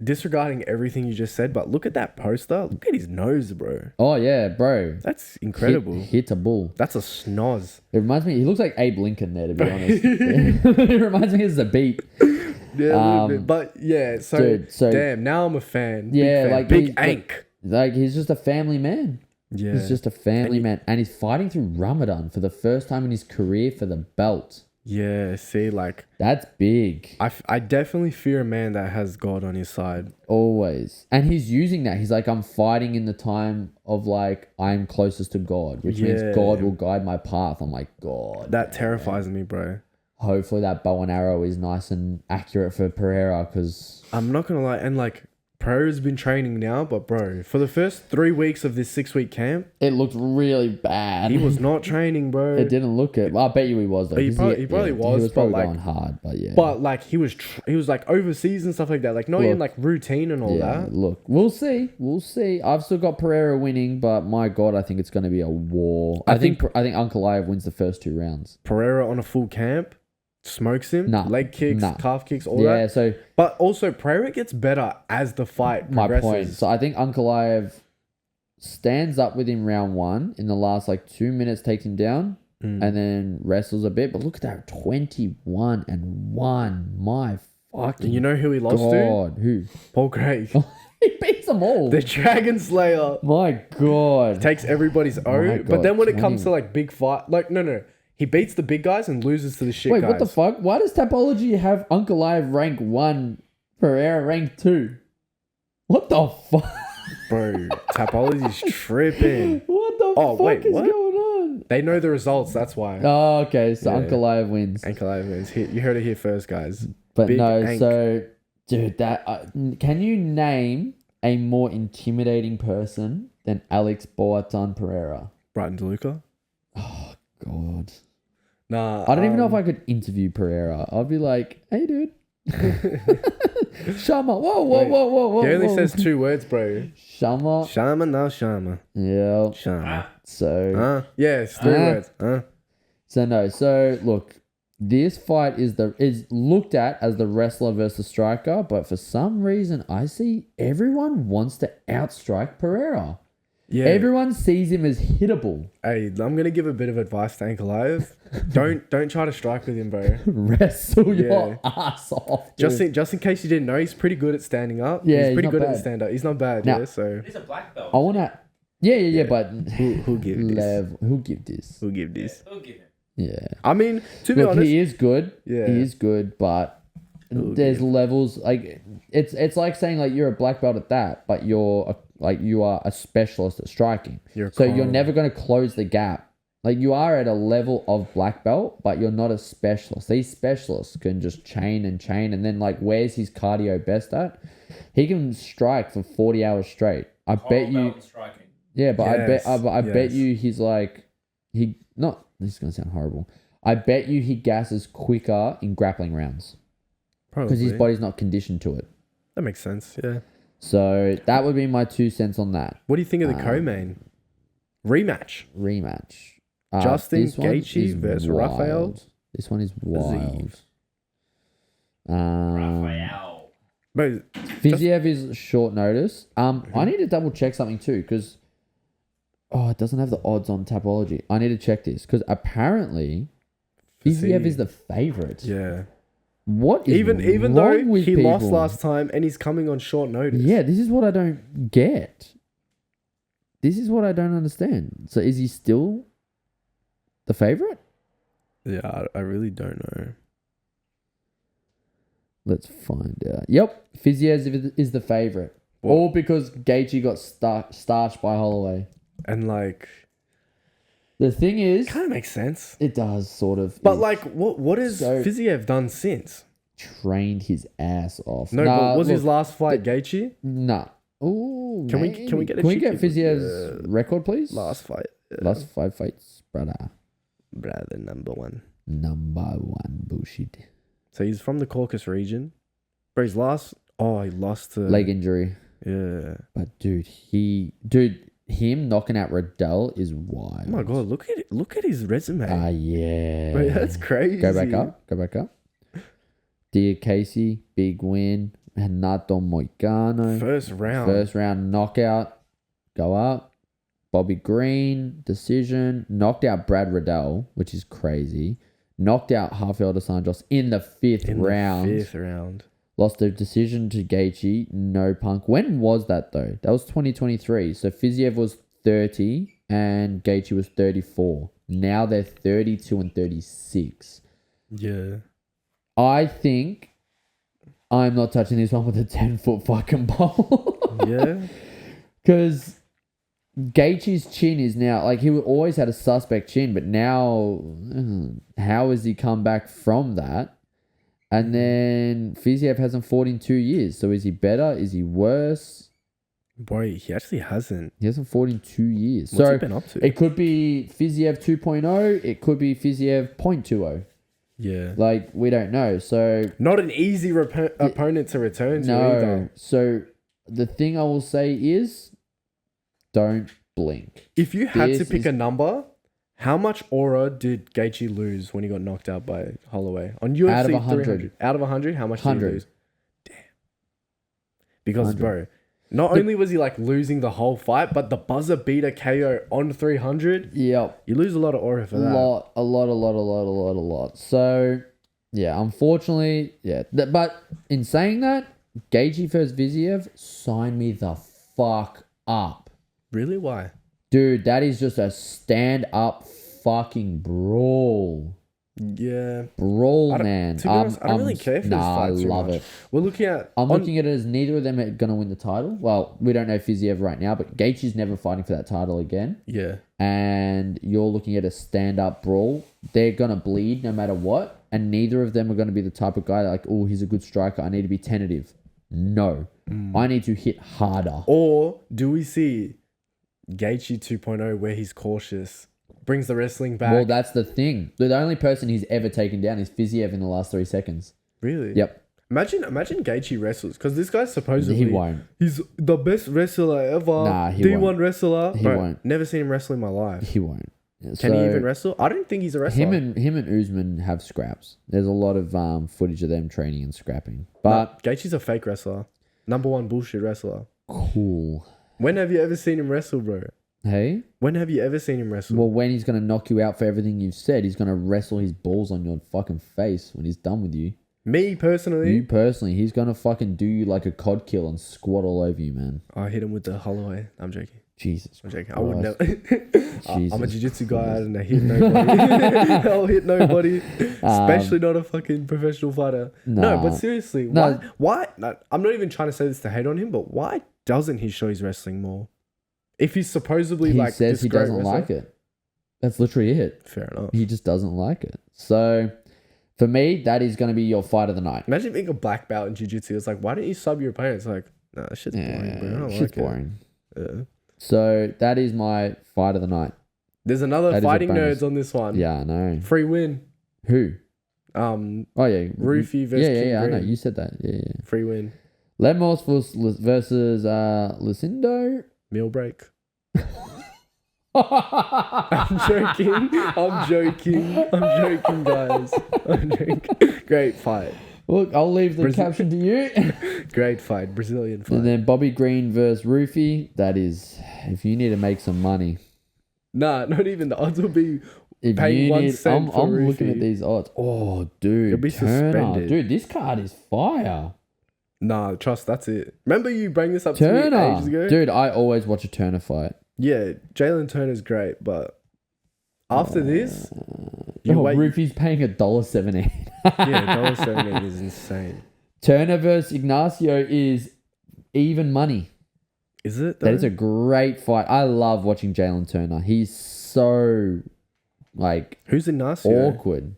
disregarding everything you just said, but look at that poster. Look at his nose, bro. Oh, yeah, bro. That's incredible. Hit a bull. That's a schnoz. It reminds me, he looks like Abe Lincoln there, to be honest. It reminds me of the beat. Yeah, a little bit. But yeah, Dude, damn, now I'm a fan. Yeah, Big fan. like Big Ank. Like, he's just a family man. Yeah. He's just a family man. And he's fighting through Ramadan for the first time in his career for the belt. Yeah, see, like, That's big. I definitely fear a man that has God on his side. Always. And he's using that. He's like, I'm fighting in the time of like, I'm closest to God, which means Yeah. God will guide my path. I'm like, God. That terrifies me, bro. Hopefully that bow and arrow is nice and accurate for Pereira because I'm not gonna lie, and like, Pereira's been training now, but bro, for the first 3 weeks of this 6-week camp, it looked really bad. he was not training, bro. It didn't look it. Well, I bet you he was though. He 'cause probably was, He was but, probably like- going hard, but yeah. But like, he was like overseas and stuff like that, like not in Look. like routine and all yeah, that. look, we'll see. We'll see. I've still got Pereira winning, but my God, I think it's going to be a war. I think Uncle Ankalaev wins the first 2 rounds. Pereira on a full camp smokes him, Nah, leg kicks, nah. calf kicks, all Yeah, that. so But also, Pereira gets better as the fight my progresses. point. So I think Ankalaev stands up with him round 1 in the last like 2 minutes, takes him down, Mm. and then wrestles a bit. But look at that, 21-1. My fucking And you know who he lost to? God, who? Paul Craig, He beats them all. the Dragon Slayer. My God. Takes everybody's My own. God, But then when it comes 20. to like big fight, like no. He beats the big guys and loses to the shit Wait, guys. what the fuck? Why does Tapology have Ankalaev rank 1, Pereira rank 2? What the fuck? Bro, Tapology's tripping. What the Oh, fuck wait, is what? going on? They know the results, that's why. Oh, okay. So Yeah. Ankalaev wins. Ankalaev wins. You heard it here first, guys. But Big no, Ank. so, dude, can you name a more intimidating person than Alex Boatan Pereira? Brighton DeLuca? Oh, God. Nah. I don't even know if I could interview Pereira. I'd be like, hey, dude. Shama. Whoa. He only whoa. says 2 words, bro. Shama. Shama, no Shama. Yeah. Shama. So, Yeah, it's 3 words. So look, this fight is looked at as the wrestler versus striker, but for some reason I see everyone wants to outstrike Pereira. Yeah. Everyone sees him as hittable. Hey, I'm gonna give a bit of advice to Ankalaev. don't try to strike with him, bro. Wrestle your ass off. Dude. Just in case you didn't know, he's pretty good at standing up. Yeah, he's he's pretty not good at bad. the stand up. He's not bad, Now- yeah. So He's a black belt. I wanna. Yeah, but who give this? who give this? Who give this? Who'll give him? Yeah. I mean, to be Look, honest, he is good. Yeah. He is good, but there's levels. Like it's like saying like you're a black belt at that, but you are a specialist at striking. You're You're never going to close the gap. Like you are at a level of black belt, but you're not a specialist. These specialists can just chain, and then like where's his cardio best at? He can strike for 40 hours straight. I bet you. Belt striking. Yeah, but Yes, I bet yes. you he's like this is gonna sound horrible. I bet you he gasses quicker in grappling rounds because his probably. body's not conditioned to it. That makes sense. Yeah. So that would be my 2 cents on that What do you think of the co-main rematch? rematch. Justin this one Gaethje is versus Rafael wild. This one is wild. Raphael. Bro, Fiziev is short notice. I need to double check something too because it doesn't have the odds on Tapology. I need to check this because apparently Fiziev is the favorite. yeah. What is Even wrong though with he lost people? last time and he's coming on short notice. Yeah, this is what I don't get. This is what I don't understand. So is he still the favorite? Yeah, I really don't know. Let's find out. Yep, Fiziev is the favorite. What? All because Gaethje got starched by Holloway. And like, The thing is, kind of makes sense. it does sort of. But ish. like, what has So- Fiziev done since? Trained his ass off. No, Nah, but was his look, last fight Gaethje? Nah. Ooh, Can we maybe. get a Can we get cheeky- Fiziev's record, please? Last fight. Last 5 fights, brother. Brother number 1. Number 1 bullshit. So he's from the Caucasus region. But his last, he lost to Leg injury. Yeah. But dude, him knocking out Riddell is wild. Oh my god, look at his resume. Yeah. Bro, that's crazy. Go back up. Dear Casey, big win. Renato Moicano. First round. First round knockout. Go up. Bobby Green, decision. Knocked out Brad Riddell, which is crazy. Knocked out Rafael dos Anjos in the fifth in round. the 5th round. Lost the decision to Gaethje. No punk. When was that though? That was 2023. So Fiziev was 30 and Gaethje was 34. Now they're 32 and 36. Yeah. I think I'm not touching this one with a 10-foot fucking pole. Yeah. Because Gaethje's chin is now, like, he always had a suspect chin, but now, how has he come back from that? And then Fiziev hasn't fought in 2 years. So is he better? Is he worse? Boy, he actually hasn't. He hasn't fought in 2 years. What's so he been up to? it could be Fiziev 2.0. It could be Fiziev 0.20. Yeah. Like, we don't know. So Not an easy opponent to return to no. either. So the thing I will say is, don't blink. If you had to This pick is- a number, how much aura did Gaethje lose when he got knocked out by Holloway? On UFC Out of 100. 300. Out of 100, how much did he 100. lose? Damn. Because, 100. bro, not only was he like losing the whole fight, but the buzzer beater KO on 300, Yep. you lose a lot of aura for that. A lot. So, yeah, unfortunately, yeah. But in saying that, Gaethje versus Viziev, sign me the fuck up. Really? Why? Dude, that is just a stand-up fucking brawl. Yeah. Brawl, I don't- man. to be honest, I don't really care for this Nah, I fight too love much. it. We're looking at... I'm on- looking at it as neither of them are going to win the title. Well, we don't know Fiziev right now, but Gaethje's never fighting for that title again. Yeah. And you're looking at a stand-up brawl. They're going to bleed no matter what. And neither of them are going to be the type of guy like, oh, he's a good striker. I need to be tentative. No. I need to hit harder. Or do we see Gaethje 2.0 where he's cautious, brings the wrestling back? Well, that's the thing. The only person he's ever taken down is Fiziev in the last 3 seconds. Really? Yep. Imagine Gaethje wrestles, because this guy's supposedly... He won't. He's the best wrestler ever. Nah, he D1 won't. wrestler. He Bro, won't. Never seen him wrestle in my life. He won't. Can he even wrestle? I don't think he's a wrestler. Him and Usman have scraps. There's a lot of footage of them training and scrapping. But Gaethje's a fake wrestler. Number one bullshit wrestler. cool. When have you ever seen him wrestle, bro? Hey? When have you ever seen him wrestle? Well, when he's going to knock you out for everything you've said, he's going to wrestle his balls on your fucking face when he's done with you. Me personally, You personally, he's going to fucking do you like a cod kill and squat all over you, man. I hit him with the Holloway. I'm joking. Jesus. I'm joking. Christ. I would never. I'm a Jesus jiu-jitsu guy and I hit nobody. I'll hit nobody. Especially not a fucking professional fighter. No, but seriously, No. why? No, I'm not even trying to say this to hate on him, but why doesn't he show his wrestling more? If he's supposedly He like says this he great doesn't wrestler? like it. That's literally it. Fair enough. He just doesn't like it. So, for me, that is going to be your fight of the night. Imagine being a black belt in jiu-jitsu. It's like, why don't you sub your opponent? It's like, nah, that shit's boring, bro. I don't shit's like boring. it. Yeah. So, that is my fight of the night. There's another That is a fighting bonus. nerds on this one. Yeah, I know. Free win. Who? Oh, yeah. Roofy versus King Yeah, I know. Green. You said that. Yeah. Free win. Lemos versus Lucindo. Meal break. I'm joking. I'm joking, guys. I'm joking. Great fight. Look, I'll leave the caption to you. Great fight. Brazilian fight. And then Bobby Green versus Roofy. That is, if you need to make some money. Nah, not even. The odds will be If paying you 1 need, cent for I'm looking Roofy. at these odds. Oh, dude. You'll be Turner. suspended. Dude, this card is fire. Nah, trust, that's it. Remember you bring this up to me Turner. ages ago? Dude, I always watch a Turner fight. Yeah, Jalen Turner's great, but after this, you wait. Roofy's paying $1.78. Yeah, $1.78 is insane. Turner versus Ignacio is even money. Is it? That is a great fight. I love watching Jalen Turner. He's so, like, Who's Ignacio? awkward.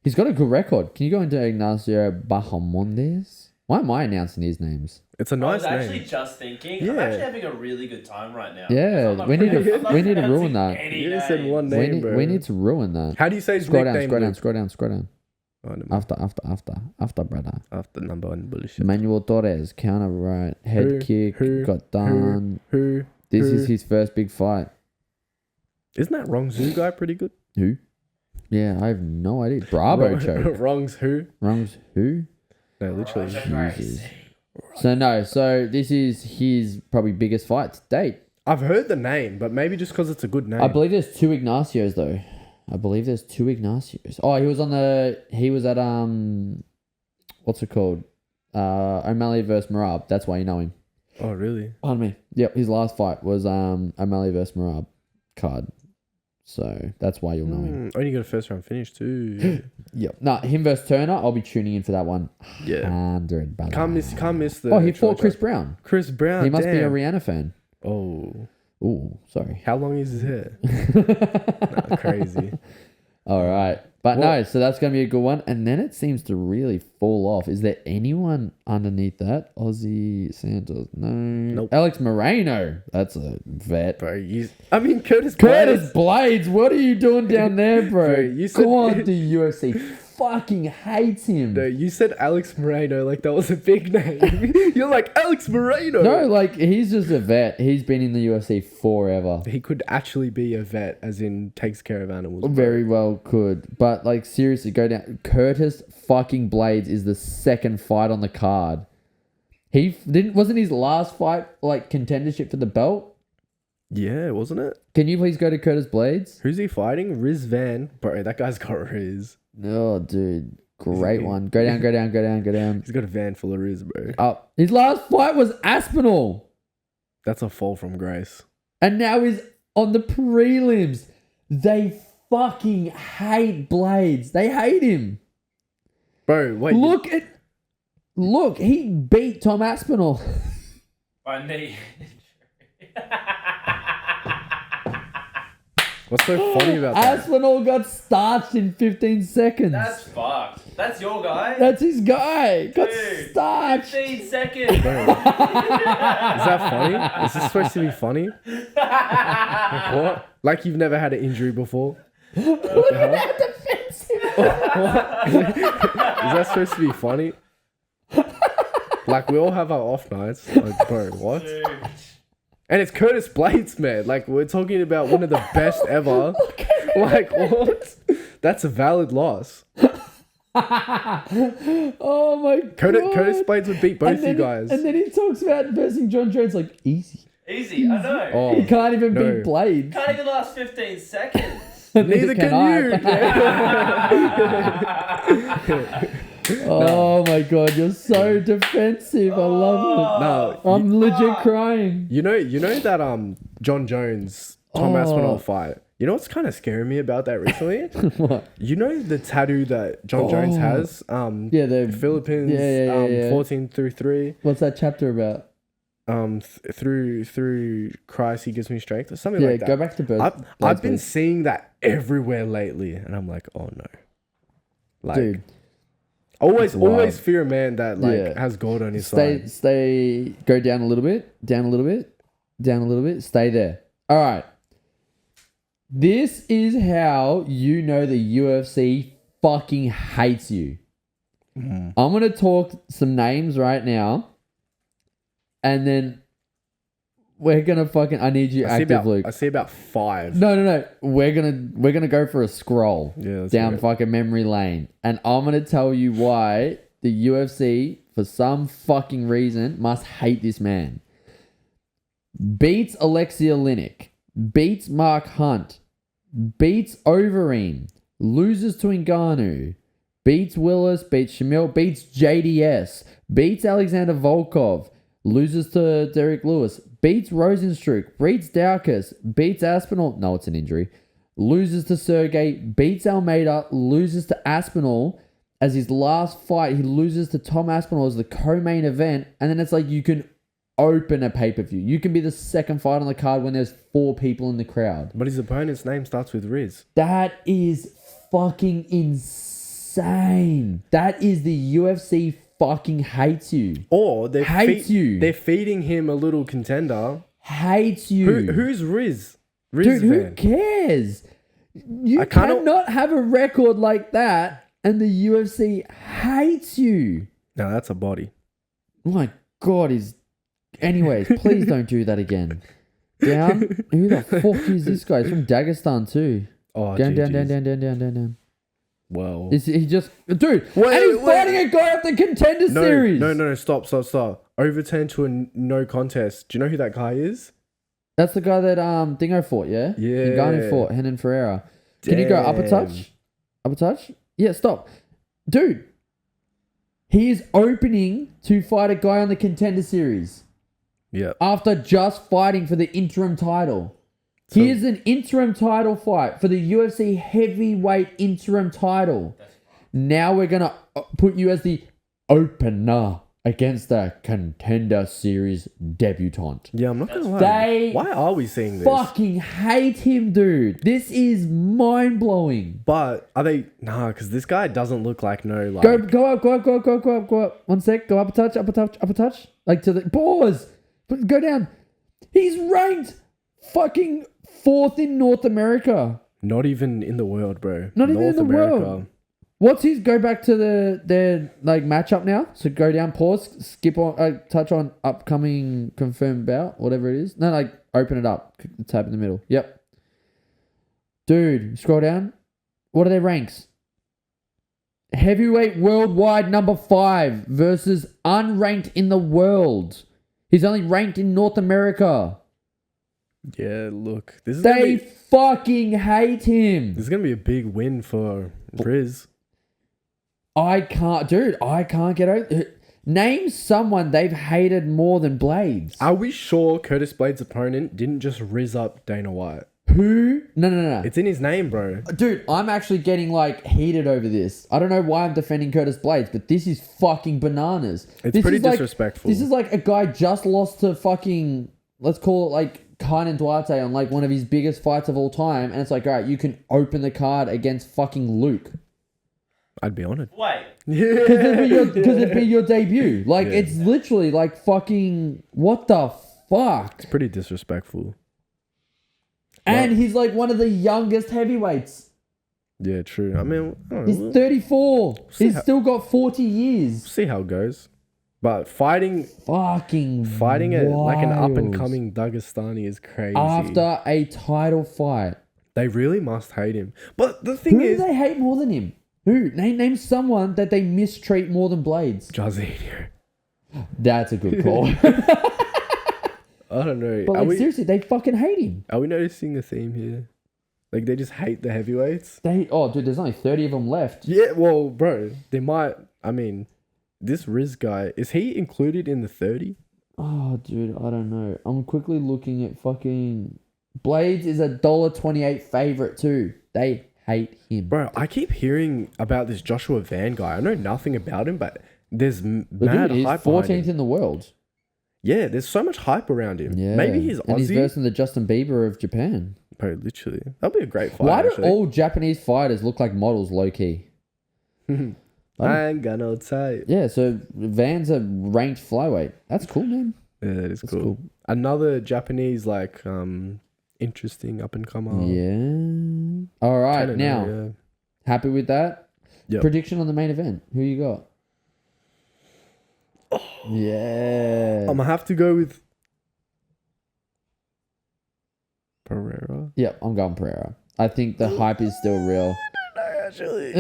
He's got a good record. Can you go into Ignacio Bahamondes? Why am I announcing these names? It's a I nice was actually name. just thinking, Yeah. I'm actually having a really good time right now. Yeah, I'm not we need to- I'm not we need to pronouncing ruin that. any You just said names. one name, bro. We need to ruin that. How do you say his Scroll down, nickname? scroll down, Luke? scroll down. Oh, never mind. After, brother. After number one bullshit. Emmanuel Torres, counter right, head kick, got done. Who? This is his first big fight. Isn't that Wrong Zoo guy pretty good? Who? Yeah, I have no idea. Bravo choke. Wrong's who? Wrongs who? No, literally. Jesus. So this is his probably biggest fight to date. I've heard the name, but maybe just because it's a good name. I believe there's 2 Ignacios though. I believe there's 2 Ignacios. Oh, he was at what's it called? O'Malley versus Marab. That's why you know him. Oh, really? Pardon me. Yep, his last fight was O'Malley versus Marab card. So that's why you'll know him. Only got a first round finish too. Yep. No, him versus Turner. I'll be tuning in for that one. Yeah. 100. Can't miss the. Oh, he fought Chris Brown. Chris Brown. He must be a damn. Rihanna fan. Oh. Ooh, sorry. How long is his hair? Nah, crazy. All right. But What? no, so that's going to be a good one. And then it seems to really fall off. Is there anyone underneath that? Ozzy Santos? No. Nope. Alex Moreno. That's a vet. Bro, Curtis Curtis Blades, what are you doing down there, bro? Bro, you said- Go on, the UFC fucking hates him. No, you said Alex Moreno like that was a big name. You're like, Alex Moreno. No, like, he's just a vet. He's been in the UFC forever. He could actually be a vet, as in takes care of animals. bro. Very well could. But, like, seriously, go down. Curtis fucking Blades is the second fight on the card. Wasn't his last fight, like, contendership for the belt? Yeah, wasn't it? Can you please go to Curtis Blades? Who's he fighting? Riz Van. Bro, that guy's got Riz. Oh, dude. Great one. Go down, go down, go down, go down. He's got a van full of Riz, bro. Up. His last fight was Aspinall. That's a fall from grace. And now he's on the prelims. They fucking hate Blades. They hate him. Bro, wait. Look, he beat Tom Aspinall. By knee. What's so funny about that? Aspinall got starched in 15 seconds. That's fucked. That's your guy. That's his guy. Got Dude, starched. 15 seconds. Bro. Is that funny? Is this supposed to be funny? What? Like you've never had an injury before? What the hell? What? Is that supposed to be funny? Like we all have our off nights. Like, bro, what? Dude. And it's Curtis Blades, man. Like we're talking about one of the best ever. Like what? That's a valid loss. Oh my god. Curtis Blades would beat both you guys. And then he talks about versing John Jones like easy. Easy, I know. Oh, He can't even no. beat Blades. Can't even last 15 seconds. Neither can you. Oh my god, you're so defensive. I love No, it. I'm legit crying. you know that John Jones Tom Aspinall fight. You know what's kind of scaring me about that recently? What? You know the tattoo that John Jones has? Yeah, the Philippines yeah. 14 through 3. What's that chapter about? Through Christ he gives me strength or something Yeah, like that. go back to birth. I've been seeing that everywhere lately and I'm like, oh no. Like Dude, always wild. fear a man that has gold on his side. go down a little bit, stay there. All right. This is how you know the UFC fucking hates you. I'm going to talk some names right now. And then we're going to fucking... I need you active, Luke. I see about 5. No. We're gonna go for a scroll Yeah, down fucking memory lane. And I'm going to tell you why the UFC, for some fucking reason, must hate this man. Beats Alexia Linick. Beats Mark Hunt. Beats Overeem. Loses to Ngannou. Beats Willis. Beats Shamil. Beats JDS. Beats Alexander Volkov. Loses to Derek Lewis. Beats Rosenstruck. Beats Daukus. Beats Aspinall. No, it's an injury. Loses to Sergey. Beats Almeida. Loses to Aspinall. As his last fight, he loses to Tom Aspinall as the co-main event. And then it's like you can open a pay-per-view. You can be the second fight on the card when there's 4 people in the crowd. But his opponent's name starts with Riz. That is fucking insane. That is the UFC fucking hates you. Or they're Hates you. They're feeding him a little contender. Hates you. Who's Riz? Dude, who Van. cares? You I cannot- cannot have a record like that and the UFC hates you. No, that's a body. Oh my God, Anyways, please don't do that again. Down. Who the fuck is this guy? He's from Dagestan too. Oh, Down. Well, He just... Dude, Wait, and he's wait. fighting a guy at the Contender Series. No, stop. Overturned to a no contest. Do you know who that guy is? That's the guy that Dingo fought, yeah? Yeah. Ngannou fought, Henan Ferreira. Can you go up a Damn. touch? Up a touch? Yeah, stop. Dude, he is opening to fight a guy on the Contender Series Yeah. after just fighting for the interim title. So- Here's an interim title fight for the UFC heavyweight interim title. Now we're going to put you as the opener against the Contender Series debutante. Yeah, I'm not gonna lie. They Why are we seeing this? fucking hate him, dude. This is mind-blowing. But are they? Nah, because this guy doesn't look like no like. Go up. 1 sec. Go up a touch. Like to the pause. Go down. He's ranked fucking 4th in North America. Not even in the world, bro. Not even in the world. What's his? Go back to their like matchup now. So go down, pause, skip on, touch on upcoming confirmed bout, whatever it is. No, like open it up. Click the tab in the middle. Yep. Dude, scroll down. What are their ranks? Heavyweight worldwide number 5 versus unranked in the world. He's only ranked in North America. Yeah, look, They fucking hate him. This is gonna be a big win for Riz. I can't get over. Name someone they've hated more than Blades. Are we sure Curtis Blades' opponent didn't just riz up Dana White? Who? No. It's in his name, bro. Dude, I'm actually getting like heated over this. I don't know why I'm defending Curtis Blades, but this is fucking bananas. It's pretty disrespectful. This is like a guy just lost to fucking, let's call it like Kaynan Duarte on like one of his biggest fights of all time. And it's like, all right, you can open the card against fucking Luke. I'd be honored. Wait. Because it'd be your debut. Like, Yeah. it's literally like fucking, what the fuck? It's pretty disrespectful. And he's like one of the youngest heavyweights. Yeah, true. I mean, I don't know. He's 34. see He's how- still got 40 years. See how it goes. But fighting it like an up and wild. coming Dagestani is crazy. After a title fight. They really must hate him. But the Who thing do is, they hate more than him? Who? Name someone that they mistreat more than Blades. Jairzinho. That's a good call. I don't know. But like, seriously, they fucking hate him. Are we noticing a theme here? Like they just hate the heavyweights? Dude, there's only 30 of them left. Yeah, well, bro, they might. I mean, this Riz guy, is he included in the 30? Oh, dude, I don't know. I'm quickly looking at fucking... Blades is a $1.28 favorite too. They hate him. Bro, I keep hearing about this Joshua Van guy. I know nothing about him, but there's But mad dude, he's hype behind 14th him. in the world. Yeah, there's so much hype around him. Yeah. Maybe he's And he's Aussie. versing the Justin Bieber of Japan. Bro, literally. That'll be a great fight, Why do actually. all Japanese fighters look like models low-key? I ain't got no type. Yeah, so Van's a ranked flyweight. That's cool, man. Yeah, that is That's cool. cool. Another Japanese, like, interesting up-and-comer. Yeah. All right, Kinda now, know, happy with that? Yep. Prediction on the main event. Who you got? Yeah. I'm gonna have to go with Pereira. Yep, I'm going Pereira. I think the hype is still real. No, actually.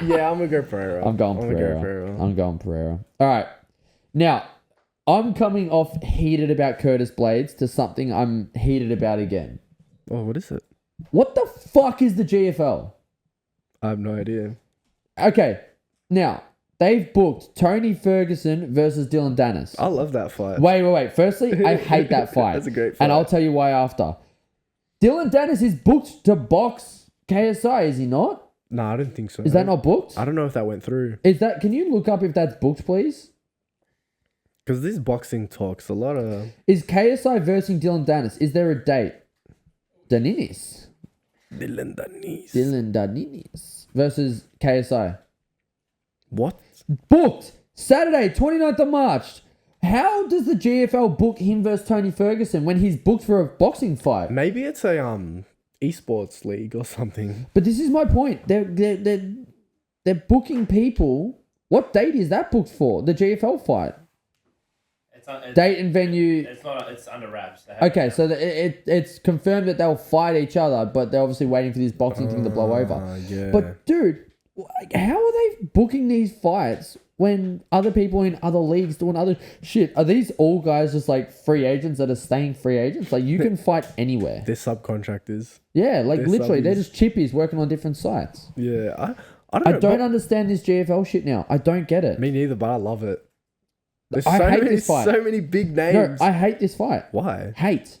Yeah, I'm gonna go Pereira. I'm going Pereira. I'm going Pereira. All right. Now, I'm coming off heated about Curtis Blades to something I'm heated about again. Oh, what is it? What the fuck is the GFL? I have no idea. Okay. Now, they've booked Tony Ferguson versus Dylan Dennis. I love that fight. Wait. Firstly, I hate that fight. That's a great fight. And I'll tell you why after. Dylan Dennis is booked to box KSI, is he not? No, I don't think so. Is that not booked? I don't know if that went through. Can you look up if that's booked, please? Because this boxing talks a lot of... Is KSI versing Dylan Dennis? Is there a date? Daninis. Dylan Denise. Dylan Daninis versus KSI. What? Booked Saturday, 29th of March. How does the GFL book him versus Tony Ferguson when he's booked for a boxing fight? Maybe it's a esports league or something. But this is my point. They're booking people. What date is that booked for? The GFL fight. Date and venue. It's under wraps. They haven't- Okay, so it's confirmed that they'll fight each other, but they're obviously waiting for this boxing thing to blow over. Yeah. But dude, like, how are they booking these fights when other people in other leagues doing other shit? Are these all guys just like free agents that are staying free agents? Like, you can fight anywhere. They're subcontractors. Yeah, like they're literally, they're subbies. just chippies working on different sites. Yeah. I don't I know. don't but- understand this GFL shit now. I don't get it. Me neither, but I love it. There's I hate this fight. so many big names. No, I hate this fight. Why? Hate.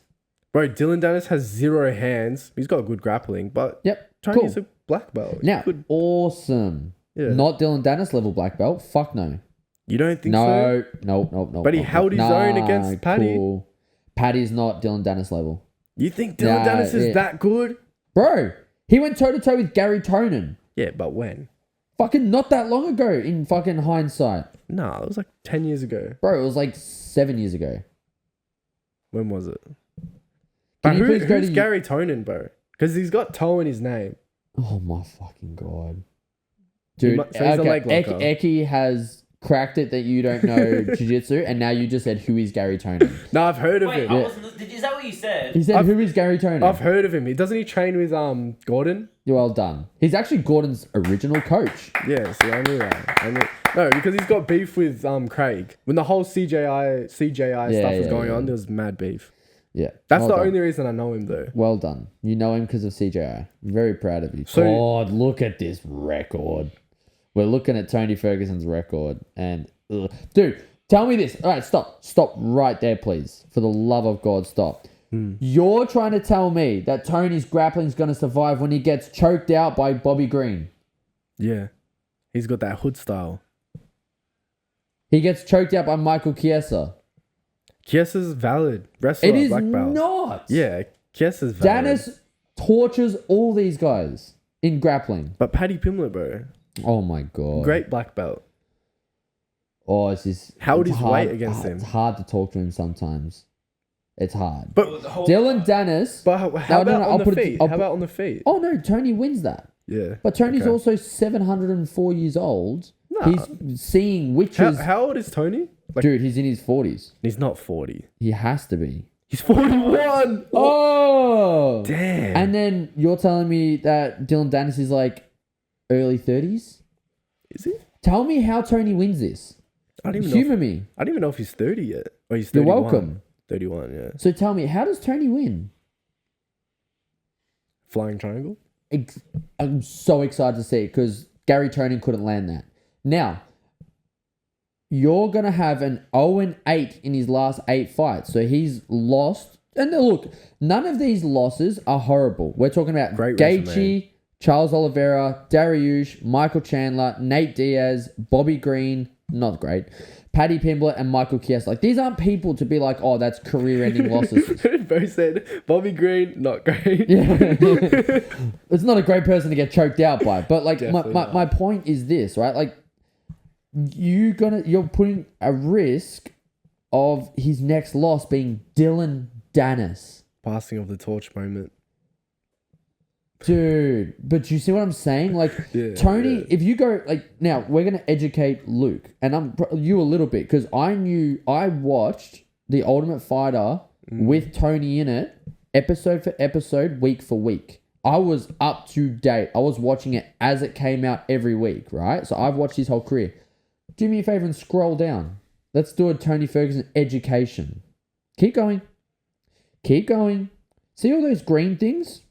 Bro, Dylan Dennis has 0 hands. He's got good grappling, but Yep. Tony's Cool. a black belt. Now, Good. awesome. Yeah. Not Dylan Dennis level black belt. Fuck no. You don't think so? No. But he held his own against Paddy. Cool. Paddy's not Dylan Dennis level. You think Dylan Dennis is that good? Bro, he went toe to toe with Gary Tonin. Yeah, but when? Fucking not that long ago in fucking hindsight. Nah, it was like 10 years ago. Bro, it was like 7 years ago. When was it? Can you please go Who's to Gary Tonin, bro? Because he's got toe in his name. Oh my fucking god. Dude, So he's a leg locker. Eki has cracked it that you don't know jiu-jitsu, and now you just said, who is Gary Tonin? No, I've heard of Wait, him. is that what you said? He said, who is Gary Tonin? I've heard of him. Doesn't he train with Gordon? You're well done. He's actually Gordon's original coach. Yeah, see, I knew that. No, because he's got beef with Craig. When the whole CJI stuff was going on, there was mad beef. Yeah. That's well the done. only reason I know him, though. Well done. You know him because of CJI. Very proud of you. So- God, look at this record. We're looking at Tony Ferguson's record. And, dude, tell me this. All right, stop. Stop right there, please. For the love of God, stop. You're trying to tell me that Tony's grappling's going to survive when he gets choked out by Bobby Green. Yeah. He's got that hood style. He gets choked out by Michael Chiesa. Chiesa's valid. Wrestler, It is black belt. not. Yeah, Chiesa's valid. Dennis tortures all these guys in grappling. But Paddy Pimblett, bro. Oh my God. Great black belt. Oh, it's just... How would it's his hard- weight against him? It's hard to talk to him sometimes. It's hard. But Dylan Dennis... how No, about no, on I'll the put it- feet? I'll How put- about on the feet? Oh no, Tony wins that. Yeah. But Tony's Okay. also 704 years old. Nah. He's seeing witches. How old is Tony? Like, Dude, he's in his 40s. he's not 40. He has to be. He's 41. Oh! Damn. And then you're telling me that Dylan Dennis is like early 30s? Is he? Tell me how Tony wins this. I don't even know. Humor me. I don't even know if he's 30 yet. Or he's You're 31. welcome. 31, yeah. So tell me, how does Tony win? Flying triangle? I'm so excited to see it because Gary Tonin couldn't land that. Now, you're going to have an 0-8 in his last 8 fights. So he's lost. And look, none of these losses are horrible. We're talking about Great Gaethje, resume. Charles Oliveira, Dariush, Michael Chandler, Nate Diaz, Bobby Green, not great, Paddy Pimblett, and Michael Chiesa. Like, these aren't people to be like, oh, that's career-ending losses. Both said Bobby Green, not great. Yeah. It's not a great person to get choked out by. But like Definitely not. my point is this, right? Like you're putting a risk of his next loss being Dylan Dennis. Passing of the torch moment. Dude, but you see what I'm saying? Like Yeah, Tony, yeah. if you go like now, we're gonna educate Luke and you a little bit because I watched The Ultimate Fighter with Tony in it, episode for episode, week for week. I was up to date. I was watching it as it came out every week, right? So I've watched his whole career. Do me a favor and scroll down. Let's do a Tony Ferguson education. Keep going. Keep going. See all those green things?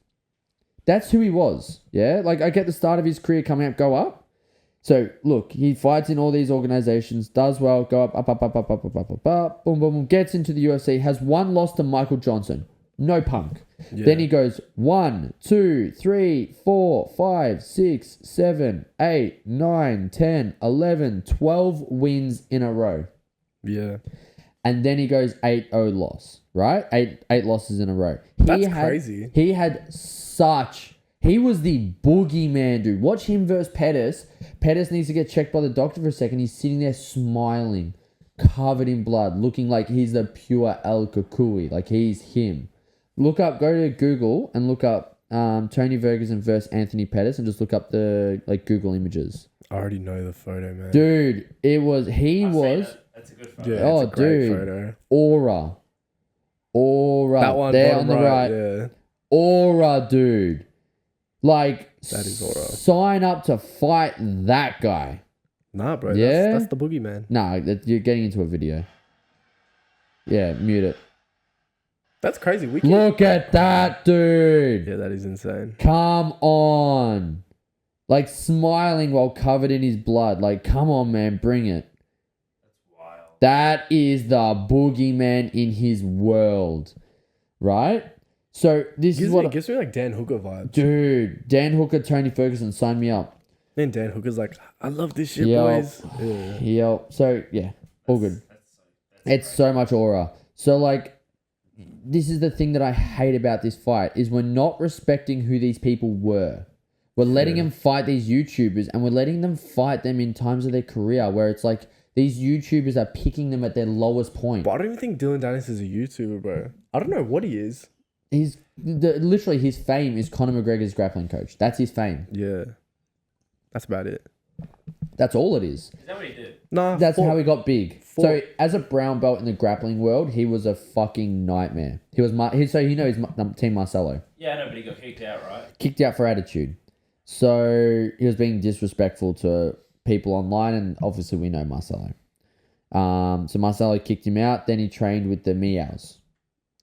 That's who he was. Yeah. Like I get the start of his career coming up, go up. So look, he fights in all these organizations, does well, go up, boom, boom, boom, gets into the UFC, has one loss to Michael Johnson. No punk. Yeah. Then he goes 1, 2, 3, 4, 5, 6, 7, 8, 9, 10, 11, 12 wins in a row. Yeah. And then he goes 8-0 loss, right? Eight losses in a row. That's crazy. He had he was the boogeyman, dude. Watch him versus Pettis. Pettis needs to get checked by the doctor for a second. He's sitting there smiling, covered in blood, looking like he's the pure El Kukui. Like he's him. Go to Google and look up Tony Ferguson versus Anthony Pettis and just look up the Google images. I already know the photo, man. Dude, I've seen it. That's a good photo. Yeah, Oh, it's a great dude. photo. Aura. That one there bottom on the right. Yeah. Aura, dude. Like, That is aura. sign up to fight that guy. Nah, bro. Yeah? That's the boogeyman. Nah, you're getting into a video. Yeah, mute it. That's crazy. We can... Look at that, dude. Yeah, that is insane. Come on. Like, smiling while covered in his blood. Like, come on, man. Bring it. That's wild. That is the boogeyman in his world. Right? So this is what gives me like Dan Hooker vibes. dude, Dan Hooker, Tony Ferguson, sign me up. Then Dan Hooker's like, I love this shit, Yep. boys. Yeah. Yeah. So yeah, all good. It's so much aura. So like, this is the thing that I hate about this fight is we're not respecting who these people were. We're letting them fight these YouTubers, and we're letting them fight them in times of their career where it's like these YouTubers are picking them at their lowest point. But I don't even think Dylan Dennis is a YouTuber, bro. I don't know what he is. He's literally his fame is Conor McGregor's grappling coach. That's his fame. Yeah. That's about it. That's all it is. Is that what he did? Nah, That's how he got big. Four. So as a brown belt in the grappling world, he was a fucking nightmare. He was so you know he's Team Marcelo. Yeah, I know, but he got kicked out, right? Kicked out for attitude. So he was being disrespectful to people online, and obviously we know Marcelo. So Marcelo kicked him out. Then he trained with the Meows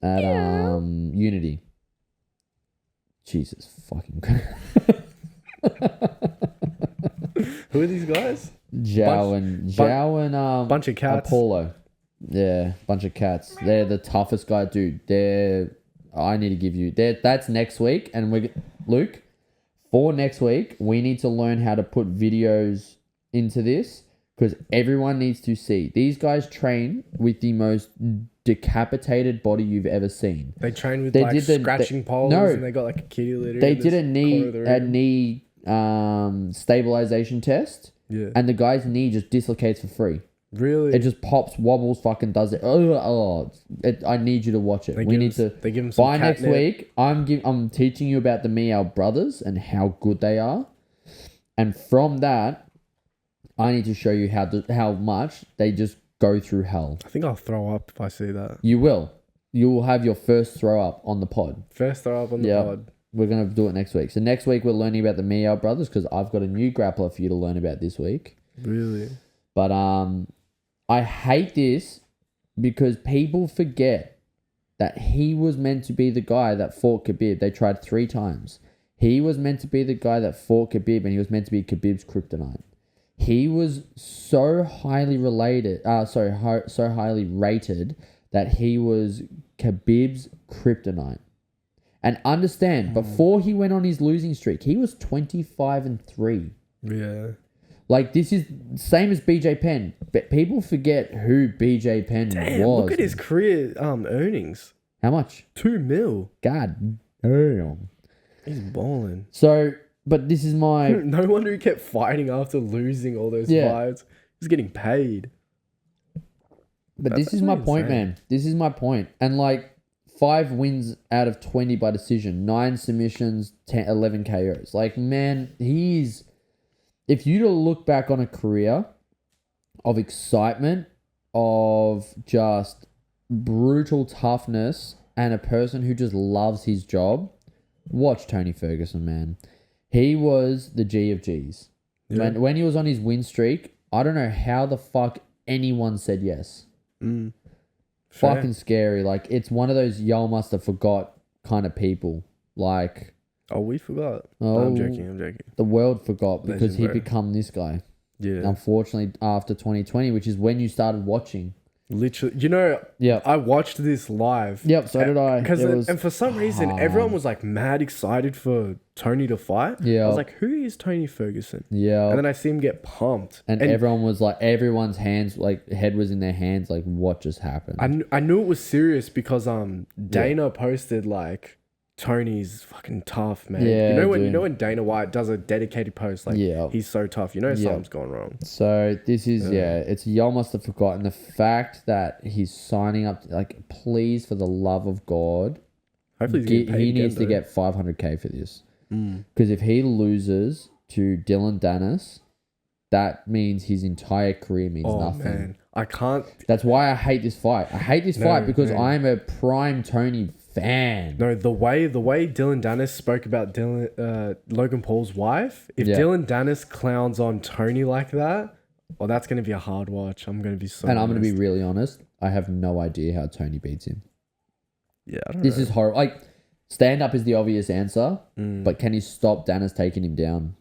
at Unity. Jesus fucking Christ. Who are these guys? Zhao and Bunch of cats. Apollo. Yeah, bunch of cats. They're the toughest guy, dude. I need to give you that's next week, and Luke, for next week, we need to learn how to put videos into this because everyone needs to see. These guys train with the most decapitated body you've ever seen. They train with scratching poles, and they got like a kitty litter. They did a knee stabilization test. Yeah. And the guy's knee just dislocates for free. Really? It just pops, wobbles, fucking does it. I need you to watch it. They give him some by next catnip. week. I'm teaching you about the Meow brothers and how good they are, and from that, I need to show you how much they just go through hell. I think I'll throw up if I see that. You will. You will have your first throw up on the pod. First throw up on the pod. We're going to do it next week. So next week we're learning about the Meow brothers because I've got a new grappler for you to learn about this week. Really? But I hate this because people forget that he was meant to be the guy that fought Khabib. They tried 3 times. He was meant to be the guy that fought Khabib, and he was meant to be Khabib's kryptonite. He was so highly so highly rated that he was Khabib's kryptonite. And understand, before he went on his losing streak, he was 25-3. Yeah. Like, this is same as BJ Penn. But people forget who BJ Penn was. Look at his career earnings. How much? 2 mil. God damn. He's balling. So, but this is my... No wonder he kept fighting after losing all those fights. He's getting paid. But this is my point, insane. man. This is my point. And like, 5 wins out of 20 by decision, 9 submissions, 11 KOs. Like, man, if you to look back on a career of excitement, of just brutal toughness, and a person who just loves his job, watch Tony Ferguson, man. He was the G of Gs. Yeah. When he was on his win streak, I don't know how the fuck anyone said yes. Fair. Fucking scary. Like, it's one of those y'all must have forgot kind of people. Like, Oh, we forgot. Oh. No, I'm joking. the world forgot because Legend, he'd bro. become this guy. Yeah. Unfortunately, after 2020, which is when you started watching. Literally. You know, Yep. I watched this live. Yep, so did I. And for some reason, everyone was like mad excited for Tony to fight. Yeah. I was like, who is Tony Ferguson? Yeah. And then I see him get pumped. And everyone was like, everyone's hands, like, head was in their hands, like, what just happened? I knew it was serious because Dana posted like, Tony's fucking tough, man. Yeah, you know when Dana White does a dedicated post like, Yeah. he's so tough. You know something's gone wrong. So this is, it's y'all must have forgotten the fact that he's signing up, like, please, for the love of God, Hopefully he's getting paid he again, needs to though. get 500K for this. Because if he loses to Dylan Dennis, that means his entire career means nothing. Man. I can't. That's why I hate this fight. I hate this fight because man. I'm a prime Tony fan. No, the way Dylan Dennis spoke about Logan Paul's wife, if Yeah. Dylan Dennis clowns on Tony like that, well, that's going to be a hard watch. I'm going to be so And I'm going to be honest. really honest. I have no idea how Tony beats him. Yeah, I don't This know. is horrible. Like, stand up is the obvious answer, but can he stop Dennis taking him down?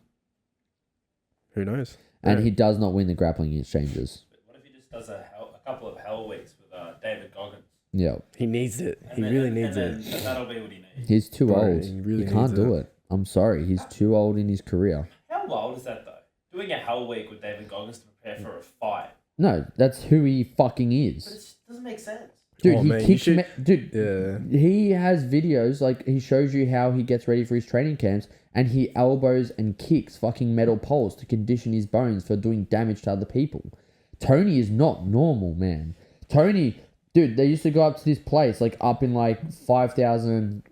Who knows? And he does not win the grappling exchanges. What if he just does a couple of hell weeks with David Goggins? Yeah. He needs it. And He then- really and needs then it. That'll be what he needs. He's too Bro, old. he really He can't needs do it. it. I'm sorry. He's too old in his career. How wild is that though? Doing a Hell Week with David Goggins to prepare for a fight. No, that's who he fucking But is. it doesn't make sense. Dude, Oh, he man, you kicks should- dude, Yeah. he has videos, like, he shows you how he gets ready for his training camps, and he elbows and kicks fucking metal poles to condition his bones for doing damage to other people. Tony is not normal, man. Tony, dude, they used to go up to this place, like, up in, like, 5,000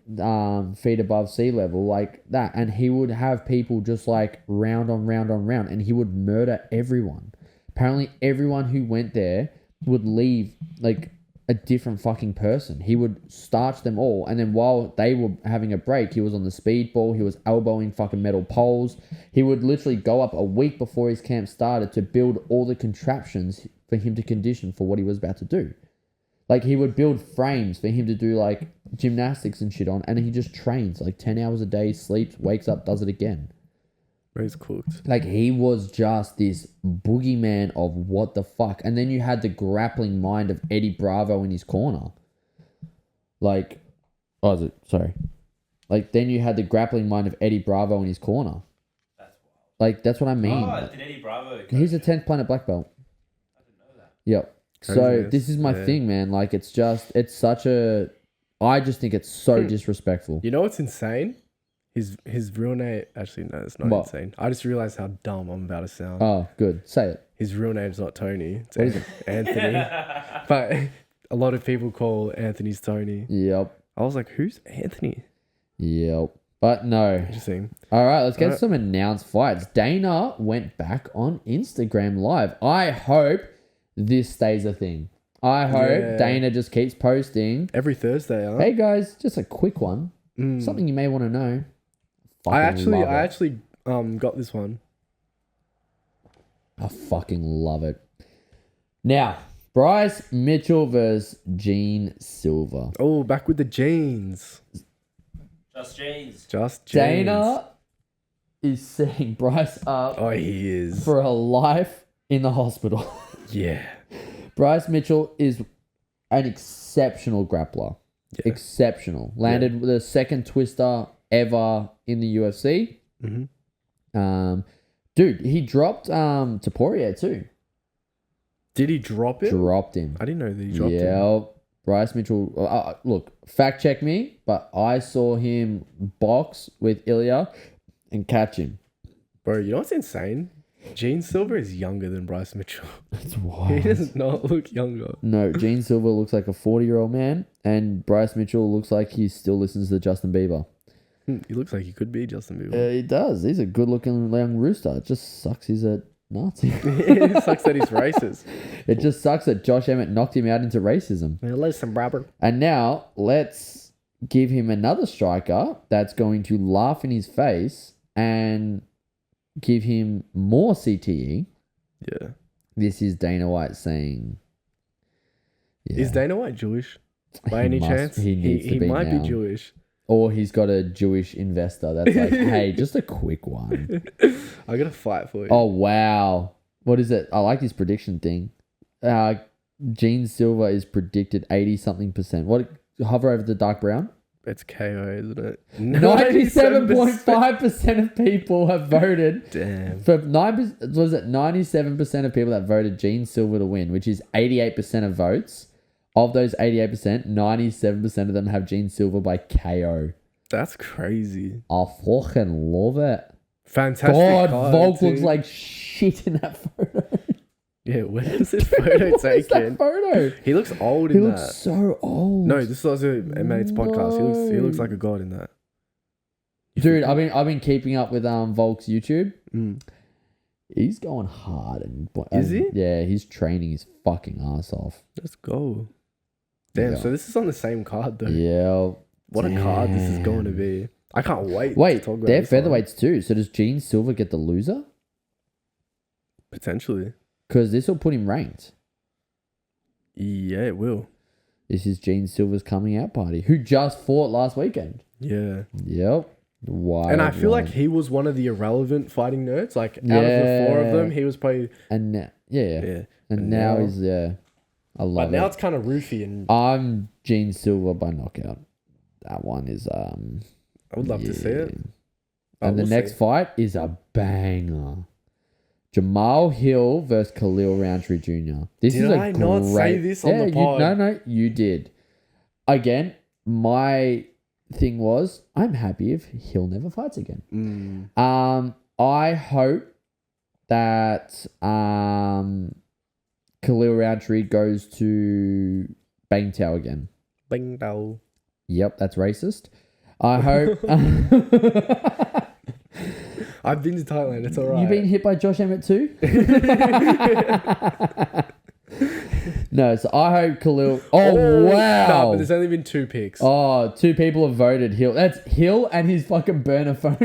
feet above sea level, like that, and he would have people just, like, round on round on round, and he would murder everyone. Apparently, everyone who went there would leave, like, a different fucking person. He would starch them all, and then while they were having a break, he was on the speedball, he was elbowing fucking metal poles. He would literally go up a week before his camp started to build all the contraptions for him to condition for what he was about to do. Like, he would build frames for him to do, like, gymnastics and shit on, and he just trains, like, 10 hours a day, sleeps, wakes up, does it again. Bro, he's cooked. Like, he was just this boogeyman of what the fuck. And then you had the grappling mind of Eddie Bravo in his corner. Like, oh, is it? Sorry. Like, then you had the grappling mind of Eddie Bravo in his corner. That's wild. Like, that's what I mean. Oh, did Eddie Bravo? He's a 10th planet black belt. I didn't know that. Yep. So, Craziness, this is my yeah. thing, man. Like, it's such a... I just think it's so disrespectful. You know what's insane? His real name... Actually, no, it's not What? insane. I just realized how dumb I'm about to sound. Oh, good. Say it. His real name's not Tony. It's What is it? Anthony. But a lot of people call Anthony's Tony. Yep. I was like, who's Anthony? Yep. But no. Interesting. All right, let's get Alright. some announced fights. Dana went back on Instagram Live. I hope this stays a thing. I hope Yeah. Dana just keeps posting. Every Thursday, huh? Hey guys, just a quick one. Mm. Something you may want to know. I Fucking love it. actually got this one. I fucking love it. Now, Bryce Mitchell versus Gene Silver. Oh, back with the jeans. Just jeans. Just jeans. Dana is setting Bryce up Oh, he is. for a life in the hospital. Yeah. Bryce Mitchell is an exceptional grappler. Yeah. Exceptional. Landed the second twister ever in the UFC. Mm-hmm. Dude, he dropped to Poirier too. Did he drop it? Dropped him. I didn't know that he dropped Yeah, him. Bryce Mitchell. Look, fact check me, but I saw him box with Ilya and catch him. Bro, you know what's insane? Gene Silver is younger than Bryce Mitchell. That's He wild. does not look younger. No, Gene Silver looks like a 40-year-old man, and Bryce Mitchell looks like he still listens to Justin Bieber. He looks like he could be Justin Bieber. He does. He's a good-looking young rooster. It just sucks he's a Nazi. It sucks that he's racist. It just sucks that Josh Emmett knocked him out into racism. Listen, brother. And now let's give him another striker that's going to laugh in his face and give him more CTE. Yeah. This is Dana White saying... Yeah. Is Dana White Jewish? By He any must- chance? he needs to be might now. be Jewish. Or he's got a Jewish investor that's like, hey, just a quick one. I got a fight for you. Oh, wow. What is it? I like this prediction thing. Gene Silver is predicted 80-something%. What? Hover over the dark brown. It's KO, isn't it? 97.5% of people have voted Damn. for 97% of people that voted Gene Silver to win, which is 88% of votes. Of those 88%, 97% of them have Gene Silver by KO. That's crazy. I fucking love it. Fantastic. God, card, Volk too. looks like shit in that photo. Yeah, where is this photo What is that taken? photo? He looks old He in looks that. so old. No, this was a mate's podcast. He looks No. like a god in that. Dude, I've been keeping up with Volk's YouTube. Mm. He's going hard and Is he? Yeah, he's training his fucking ass off. Let's go. Damn, Yeah. so this is on the same card though. Yeah. What a card this is going to Damn. be. I can't wait. Wait, to talk about they're this one. featherweights too. So does Gene Silver get the loser? Potentially. Because this will put him ranked. Yeah, it will. This is Gene Silver's coming out party, who just fought last weekend. Yeah. Yep. Wow. And I feel like he was one of the irrelevant fighting nerds. Like out of the four of Yeah. them, he was probably And yeah. yeah. And now he's I But love now it. it's kind of roofy, and I'm Gene Silver by knockout. That one is I would love to see it. And the next fight is a banger. Jamal Hill versus Khalil Roundtree Jr. This is Did a I not say this on the pod? No, you did. Again, my thing was, I'm happy if Hill never fights again. I hope that Khalil Roundtree goes to Bangtao again. Bangtao. Yep, that's racist. I hope. I've been to Thailand. It's alright. You been hit by Josh Emmett too? No, so I hope Khalil. Oh, wow. No, but there's only been 2 picks. Oh, 2 people have voted Hill. That's Hill and his fucking burner phone.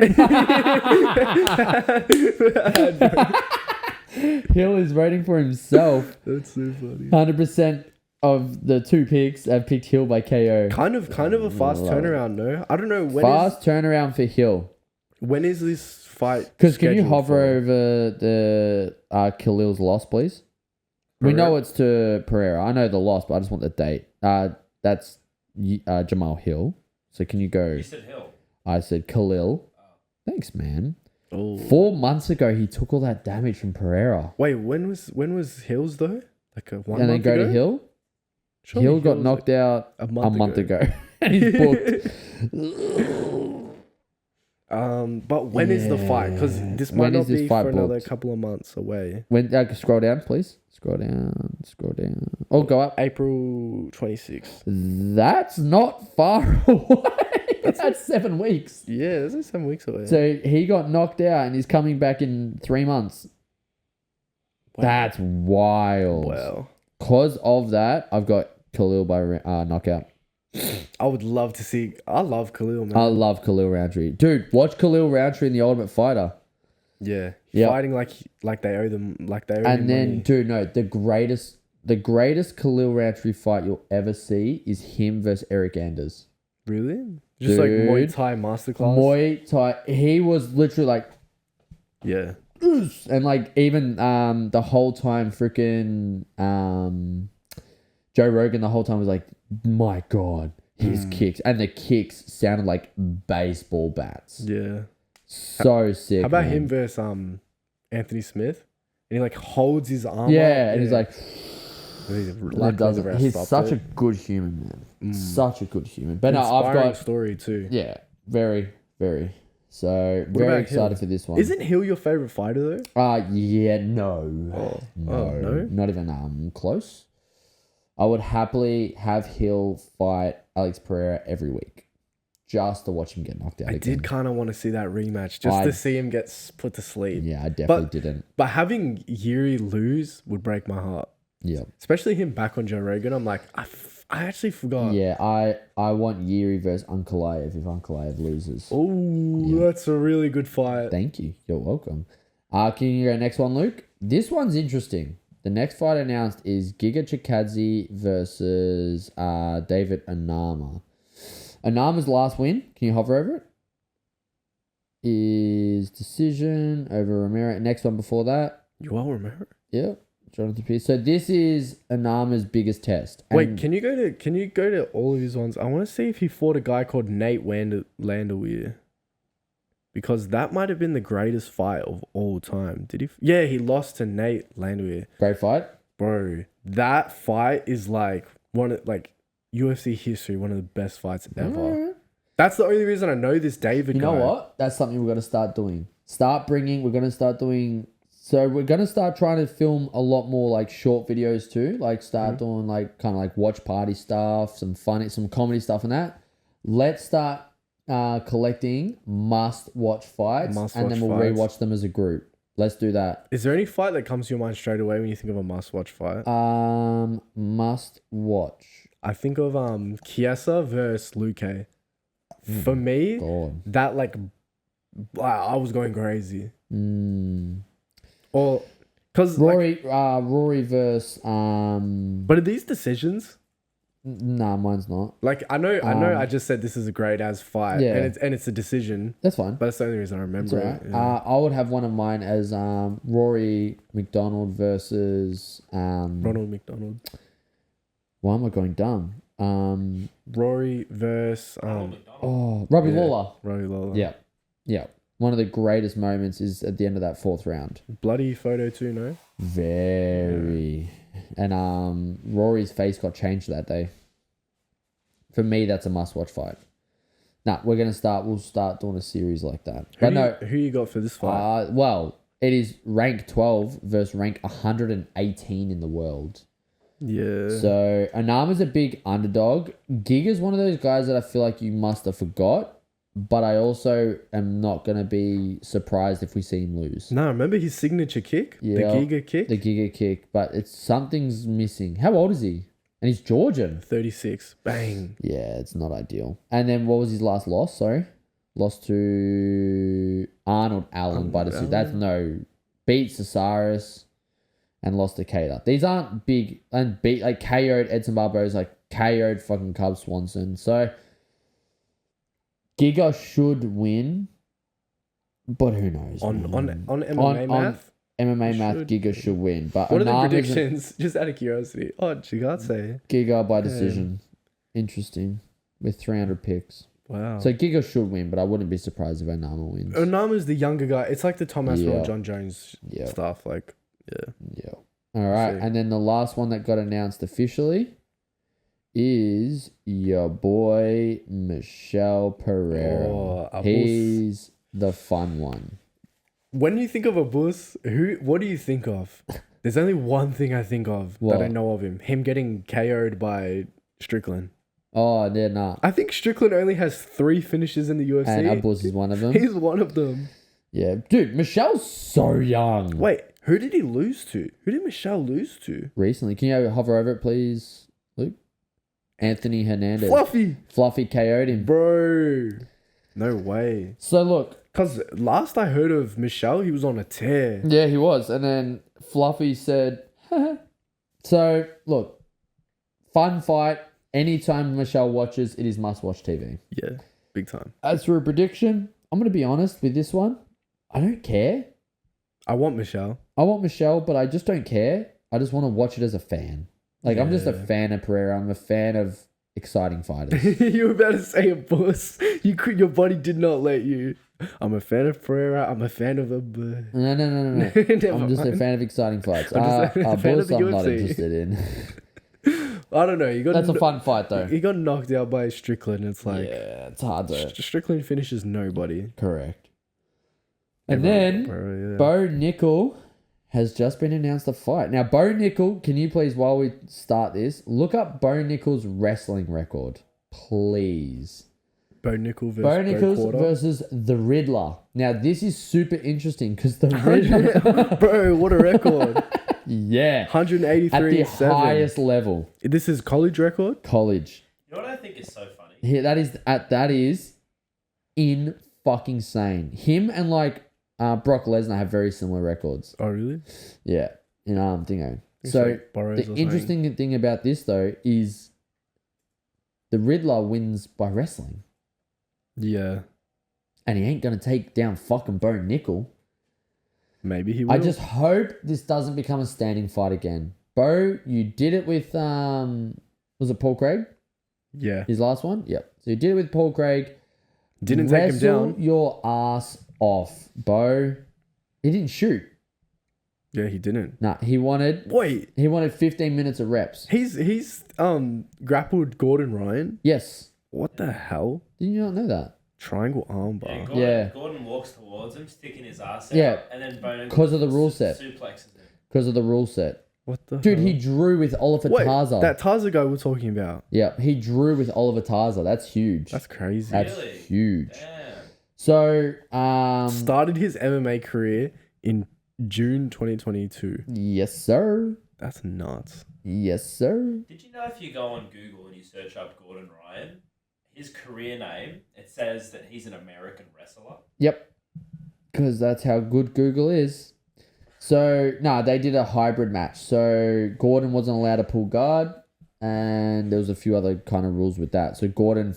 Hill is voting for himself. That's so funny. 100% of the 2 picks have picked Hill by KO. Kind of a fast turnaround, no? I don't know when. Fast turnaround for Hill. When is this fight? Because can you hover for? over the Khalil's loss, please? We Pereira? know it's to Pereira. I know the loss, but I just want the date. That's Jamal Hill. So can you go? You said Hill. I said Khalil. Thanks, man. Oh. 4 months ago, he took all that damage from Pereira. Wait, when was Hills though? Like a 1 And then month go ago? to Hill. Surely Hill got was knocked out a a month month ago. ago. And he's booked. But when is the fight? Because this When might is not this be fight for another booked? couple of months away. When scroll down, please. Scroll down. Oh, go up. April 26th. That's not far away. That's 7 weeks. Yeah, this is 7 weeks away. So he got knocked out and he's coming back in 3 months. Wow. That's wild. Wow. Because of that, I've got Khalil by knockout. I would love to see. I love Khalil, man. I love Khalil Roundtree. Dude, watch Khalil Roundtree in The Ultimate Fighter. Yeah. Yep. Fighting like they owe them, like they owe him And then, money. dude, no, the greatest Khalil Roundtree fight you'll ever see is him versus Eric Anders. Really? Just like Muay Dude. Thai masterclass. Muay Thai. He was literally like, Yeah. and like even the whole time freaking Joe Rogan the whole time was like, my God, his kicks. And the kicks sounded like baseball bats. Yeah. So sick. How about man. him versus Anthony Smith? And he like holds his arm. Yeah, up. and he's like, He's and does it. He's such a good human, man. Such a good human. But no, I've inspiring got story too. yeah, very, very. So What very about excited Hill? for this one. Isn't Hill your favorite fighter though? Yeah, no, Oh, no, not even close. I would happily have Hill fight Alex Pereira every week, just to watch him get knocked out. I again. did kind of want to see that rematch just to see him get put to sleep. Yeah, I definitely didn't. But having Yuri lose would break my heart. Yeah, Especially him back on Joe Rogan. I'm like, I actually forgot. yeah. I want Yuri versus Ankalaev if Ankalaev loses. Oh, that's a really good fight. Thank you. You're welcome. Can you go next one, Luke? This one's interesting. The next fight announced is Giga Chikadze versus David Anama. Anama's last win, can you hover over it? Is decision over Romero. Next one before that. You all remember? Yep. Jonathan Pierce. So this is Anama's biggest test. Wait, And can you go to all of his ones? I want to see if he fought a guy called Nate Landwehr. Because that might have been the greatest fight of all time. Did he? Yeah, he lost to Nate Landwehr. great fight. Bro, that fight is like one of UFC history, one of the best fights ever. Alright. That's the only reason I know this David You guy. know what? That's something we're going to start doing. We're going to start doing. So we're going to start trying to film a lot more like short videos too. Like start doing like kind of like watch party stuff, some comedy stuff and that. Let's start collecting must watch fights and then we'll Must-watch rewatch them as a group. Let's do that. Is there any fight that comes to your mind straight away when you think of a must-watch fight? Must watch. I think of Chiesa versus Luque. For me, God. that I was going crazy. Mm. Or because Rory versus but are these decisions? Nah, mine's not. Like I know I just said this is a great as fight, Yeah. and it's a decision, That's fine. but that's the only reason I It's remember alright. it. Yeah. I would have one of mine as Rory McDonald versus Ronald McDonald. Why am I going dumb? Rory versus Ronald McDonald. Robbie yeah, Lawler. Rory Lawler. Yeah. Yeah. One of the greatest moments is at the end of that 4th round. Bloody photo too, no? Very. And Rory's face got changed that day. For me, that's a must-watch fight. Nah, we'll start doing a series like that. Who you got for this fight? Well, it is rank 12 versus rank 118 in the world. Yeah. So, Anama's a big underdog. Giga's one of those guys that I feel like you must have forgot, but I also am not going to be surprised if we see him lose. No, remember his signature kick? Yeah, The Giga kick? The Giga kick, but something's missing. How old is he? And he's Georgian. 36. Bang. Yeah, it's not ideal. And then what was his last loss? Sorry. Lost to Arnold Allen by decision. That's beat Cesaris and lost to Cater. These aren't big and beat like KO'd Edson Barboza, like KO'd fucking Cub Swanson. So Giga should win, but who knows? On man. MMA math? MMA math, should Giga should win. But What are the Anama's predictions? Just out of curiosity. Oh, Chigate. Giga by decision. Interesting. With 300 picks. Wow. So Giga should win, but I wouldn't be surprised if Onama wins. Onama's the younger guy. It's like the Tom Aspinall, Yeah. John Jones Yeah. stuff. Like, yeah. Yeah. All right. See. And then the last one that got announced officially is your boy Michelle Pereira. Oh, a He's the fun one. When you think of a boss, what do you think of? There's only one thing I think of that I What? know of him. Him getting KO'd by Strickland. Oh, yeah, nah. I think Strickland only has 3 finishes in the UFC. And Abus is one of them. He's one of them. Yeah. Dude, Michelle's so young. Wait, who did he lose to? Who did Michelle lose to? Recently. Can you hover over it, please, Luke? Anthony Hernandez. Fluffy, KO'd him. bro. No way. So, look. Because last I heard of Michelle, he was on a tear. Yeah, he was. And then Fluffy said, so, look, fun fight. Anytime Michelle watches, it is must-watch TV. Yeah, big time. As for a prediction, I'm going to be honest with this one. I don't care. I want Michelle. I want Michelle, but I just don't care. I just want to watch it as a fan. Like, I'm just a Yeah. fan of Pereira. I'm a fan of exciting fighters. You were about to say a boss. Your body did not let you. I'm a fan of Pereira. I'm a fan of a. No. Never I'm just a mind. fan of exciting fights. I'm just a fan of Bulls the I'm not UFC. interested in. I don't know. That's a fun fight, though. He got knocked out by Strickland. It's like Yeah, it's hard to... Strickland finishes nobody. Correct. And Everyone then... got Pereira, yeah. Bo Nickel has just been announced a fight. Now, Bo Nickel, can you please, while we start this, look up Bo Nickel's wrestling record, please. Bo Nickel versus Bo Nichols Quarter. versus the Riddler. Now, this is super interesting because the Riddler, Bro, what a record. yeah, 183 at the 7. highest level, This is college record? college. You know what I think is so funny? Here, that is in fucking sane. Him and Brock Lesnar have very similar records. Oh, really? Yeah, dingo. It's So like Burrows or the something. interesting thing about this though is the Riddler wins by wrestling, Yeah. and he ain't gonna take down fucking Bo Nickel. Maybe he will. I just hope this doesn't become a standing fight again. Bo, you did it with was it Paul Craig? Yeah. His last one? Yep. So you did it with Paul Craig. Didn't take him Wrestle down. your ass off, Bo. He didn't shoot. Yeah, he didn't. Nah, he wanted Wait, 15 minutes of reps. he's grappled Gordon Ryan. Yes. What the hell? Didn't you not know that? Triangle armbar. Gordon, Yeah. Gordon walks towards him, sticking his ass out. Yeah. And then Bono 'Cause of the rule set. suplexes him. Because of the rule set. What the Dude, hell? he drew with Oliver Wait, Tarza. that Tarza guy we're talking about. Yeah, he drew with Oliver Tarza. That's huge. That's crazy. That's Really? huge. Damn. So, Started his MMA career in June 2022. yes, sir. That's nuts. Yes, sir. Did you know if you go on Google and you search up Gordon Ryan, his career name, it says that he's an American wrestler? Yep. Because that's how good Google is. So, no, they did a hybrid match. So, Gordon wasn't allowed to pull guard, and there was a few other kind of rules with that. So, Gordon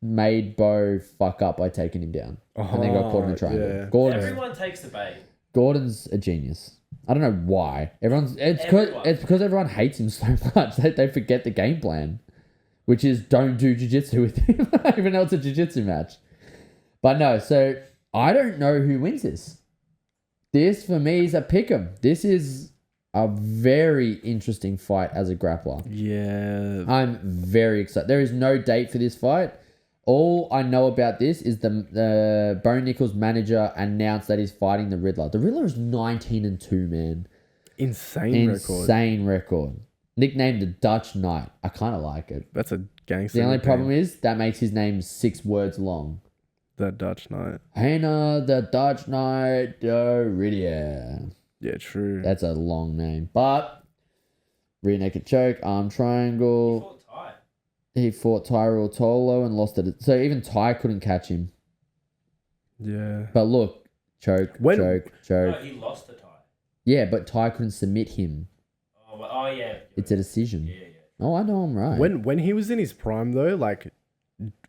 made Bo fuck up by taking him down. And then got caught in a triangle. Yeah. Gordon's Everyone takes the bait. Gordon's a genius. I don't know why. It's because everyone hates him so much that they forget the game plan, which is don't do jiu-jitsu with him, even though it's a jiu-jitsu match. But no, so I don't know who wins this. This for me is a pick'em. This is a very interesting fight as a grappler. Yeah. I'm very excited. There is no date for this fight. All I know about this is the Bo Nickal's manager announced that he's fighting the Riddler. The Riddler is 19-2, man. Insane record. Nicknamed the Dutch Knight. I kind of like it. That's a gangster. The only problem is that makes his name 6 words long. The Dutch Knight. Hena, the Dutch Knight, Riddier. Yeah, true. That's a long name. But rear naked choke, arm triangle. He fought Tyrell Tolo and lost it. So even Ty couldn't catch him. Yeah. But look, choke. No, he lost to Ty. Yeah, but Ty couldn't submit him. Oh yeah. It's a decision. Yeah. Oh, I know I'm right. When he was in his prime though, like,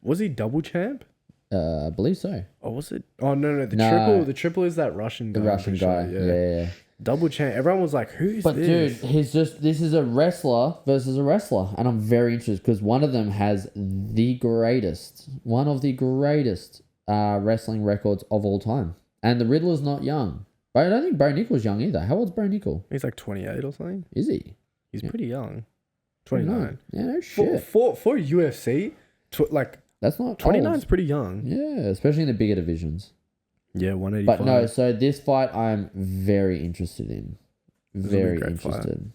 was he double champ? I believe so. Or was it? Oh no, the triple is that Russian guy. The Russian guy. Yeah. Double champ. Everyone was like, "Who's but this?" Dude, this is a wrestler versus a wrestler, and I'm very interested because one of them has one of the greatest wrestling records of all time, and the Riddler's not young. But I don't think Bo Nickal's young either. How old's Bo Nickel? He's like 28 or something. Is he? He's pretty young. 29. Yeah, no shit. For UFC, like that's not 29 is old. pretty young. Yeah, especially in the bigger divisions. Yeah, 185. But no, so this fight I'm very interested in. Very interested.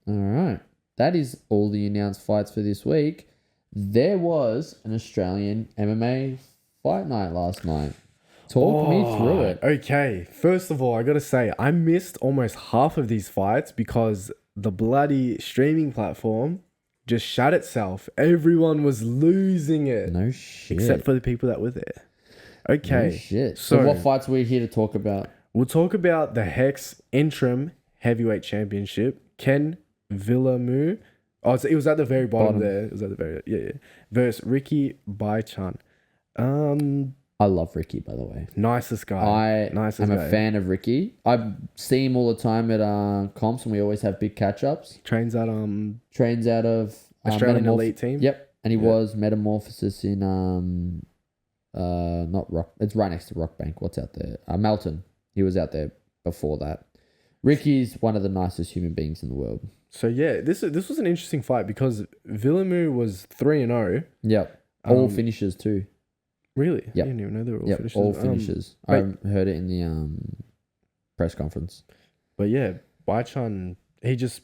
All right. That is all the announced fights for this week. There was an Australian MMA fight night last night. Talk me through it. Okay. First of all, I got to say, I missed almost half of these fights because the bloody streaming platform just shut itself. Everyone was losing it. No shit. Except for the people that were there. Okay. No shit. So what fights are we here to talk about? We'll talk about the Hex Interim Heavyweight Championship. Ken Villamou. Oh, it was at the very bottom there. It was at the very... Yeah. Versus Ricky Baichan. I love Ricky, by the way. Nicest guy. I'm a fan of Ricky. I see him all the time at comps, and we always have big catch-ups. Trains at... Trains out of... Australian Elite Team? Yep. And he was Metamorphosis in... not Rock. It's right next to Rockbank. What's out there? Melton. He was out there before that. Ricky's one of the nicest human beings in the world. So yeah, this was an interesting fight because Villamou was 3-0. Yep. All finishes too. Really? Yep. I didn't even know they were all finishes. All finishes. I heard it in the press conference. But yeah, Baichan, he just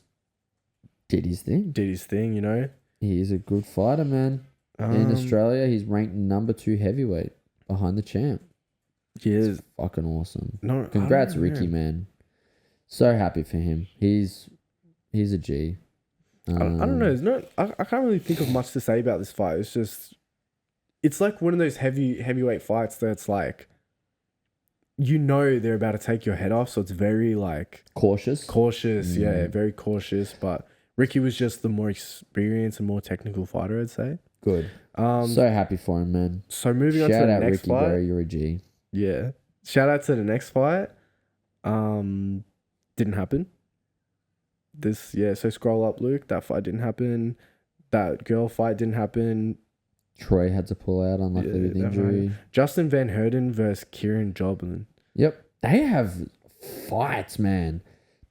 did his thing. You know. He is a good fighter, man. In Australia, he's ranked number 2 heavyweight behind the champ. He is. It's fucking awesome. No, congrats, Ricky, man. So happy for him. He's a G. I don't know. I can't really think of much to say about this fight. It's like one of those heavyweight fights that's like, you know, they're about to take your head off, so it's very like cautious. Yeah, very cautious. But Ricky was just the more experienced and more technical fighter, I'd say. Good. So happy for him, man. So moving on to the next Ricky, fight. bro, you're a G. Yeah. Shout out to the next fight. Didn't happen. So scroll up, Luke. That fight didn't happen. That girl fight didn't happen. Troy had to pull out, unluckily with injury. Justin Van Herden versus Kieran Joblin. Yep. They have fights, man.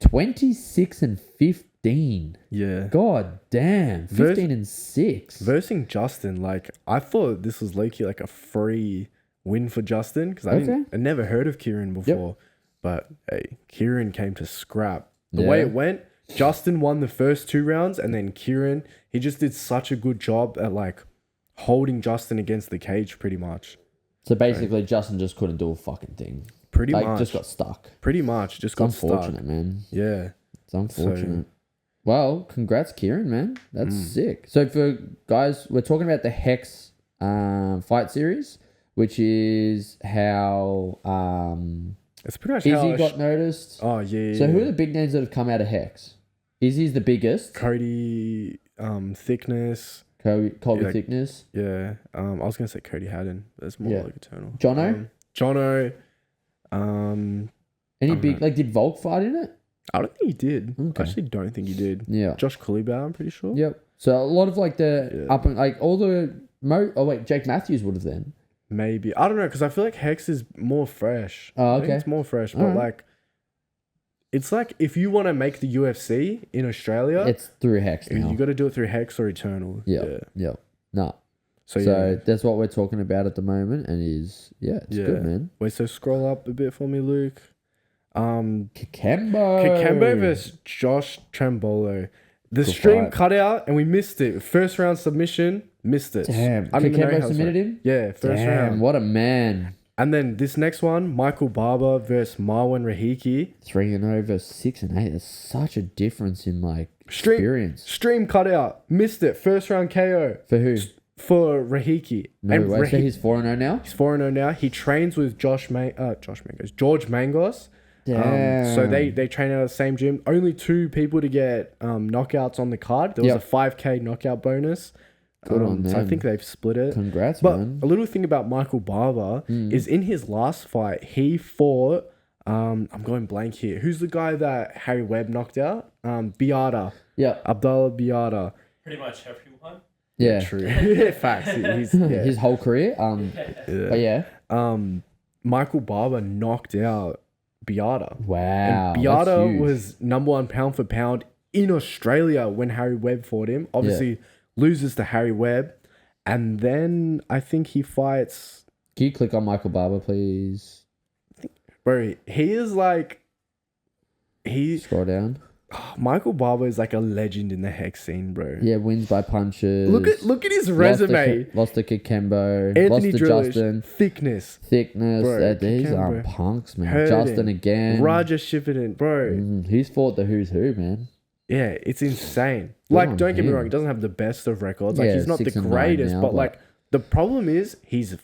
26-15. Yeah. God damn. 15-6. Versing Justin, like, I thought this was low-key like a free win for Justin because I never heard of Kieran before. Yep. But hey, Kieran came to scrap. The way it went, Justin won the first 2 rounds, and then Kieran, he just did such a good job at like holding Justin against the cage pretty much. So basically, Justin just couldn't do a fucking thing. Pretty much. Just got stuck. Pretty much. Just got stuck. Unfortunate, man. Yeah. It's unfortunate. Well, congrats, Kieran, man. That's sick. So for guys, we're talking about the Hex fight series, which is how it's pretty much Izzy got noticed. Oh, yeah. So who are the big names that have come out of Hex? Izzy's the biggest. Cody Thickness. Colby Thickness. Yeah. I was going to say Cody Haddon. That's more like Eternal. Jono? Jono. Any big... Like, did Volk fight in it? I don't think he did. Okay. I actually don't think he did. Yeah. Josh Kulibau, I'm pretty sure. Yep. So a lot of like the Yeah. up and like all the Jake Matthews would have then. Maybe. I don't know, because I feel like Hex is more fresh. Oh, I think okay. it's more fresh, but Alright. like, it's like if you want to make the UFC in Australia, It's through Hex now. you got to do it through Hex or Eternal. Yeah. Yep. No. So, So yeah. that's what we're talking about at the moment, and it's good, man. Wait, so scroll up a bit for me, Luke. Kikembo. Kikembo versus Josh Trembolo. The Good stream fight. cut out and we missed it. First round submission, missed it. Damn. I don't even know Kikembo how it's submitted right. him? Yeah, first Damn, round. what a man. And then this next one, Michael Barber versus Marwan Rahiki. 3-0 versus 6-8. That's such a difference in like Stream- experience. Stream cut out, missed it. First round KO For who? for Rahiki. No And way. So he's 4-0 now? he's 4-0 now. He trains with George Mangos. Damn. So they train out of the same gym. Only 2 people to get knockouts on the card. There was Yep. a 5K knockout bonus. Good on So I them. think they've split it. Congrats, But man. a little thing about Michael Barber is in his last fight, he fought. I'm going blank here. Who's the guy that Harry Webb knocked out? Biata. Yeah. Abdullah Biata. Pretty much everyone. Yeah. True. Facts. He's, yeah. His whole career. But yeah. Michael Barber knocked out Biata. Wow. And that's Biata huge. was number 1 pound for pound in Australia when Harry Webb fought him. Obviously loses to Harry Webb. And then I think he fights... Can you click on Michael Barber, please? Bro, he is like... Scroll down. Michael Barber is like a legend in the Hex scene, bro. Yeah, wins by punches. Look at his resume. Lost to Kikembo. Anthony Lost to Drillish, Justin. thickness. Thickness. Bro, These Kikembo. aren't punks, man. Hurt Justin him. again. Raja Shipperton, bro. He's fought the who's who, man. Yeah, it's insane. Good Like, on don't get me him. wrong, he doesn't have the best of records. Like, Yeah, he's not the 6-9 greatest, now, but like, the problem is he's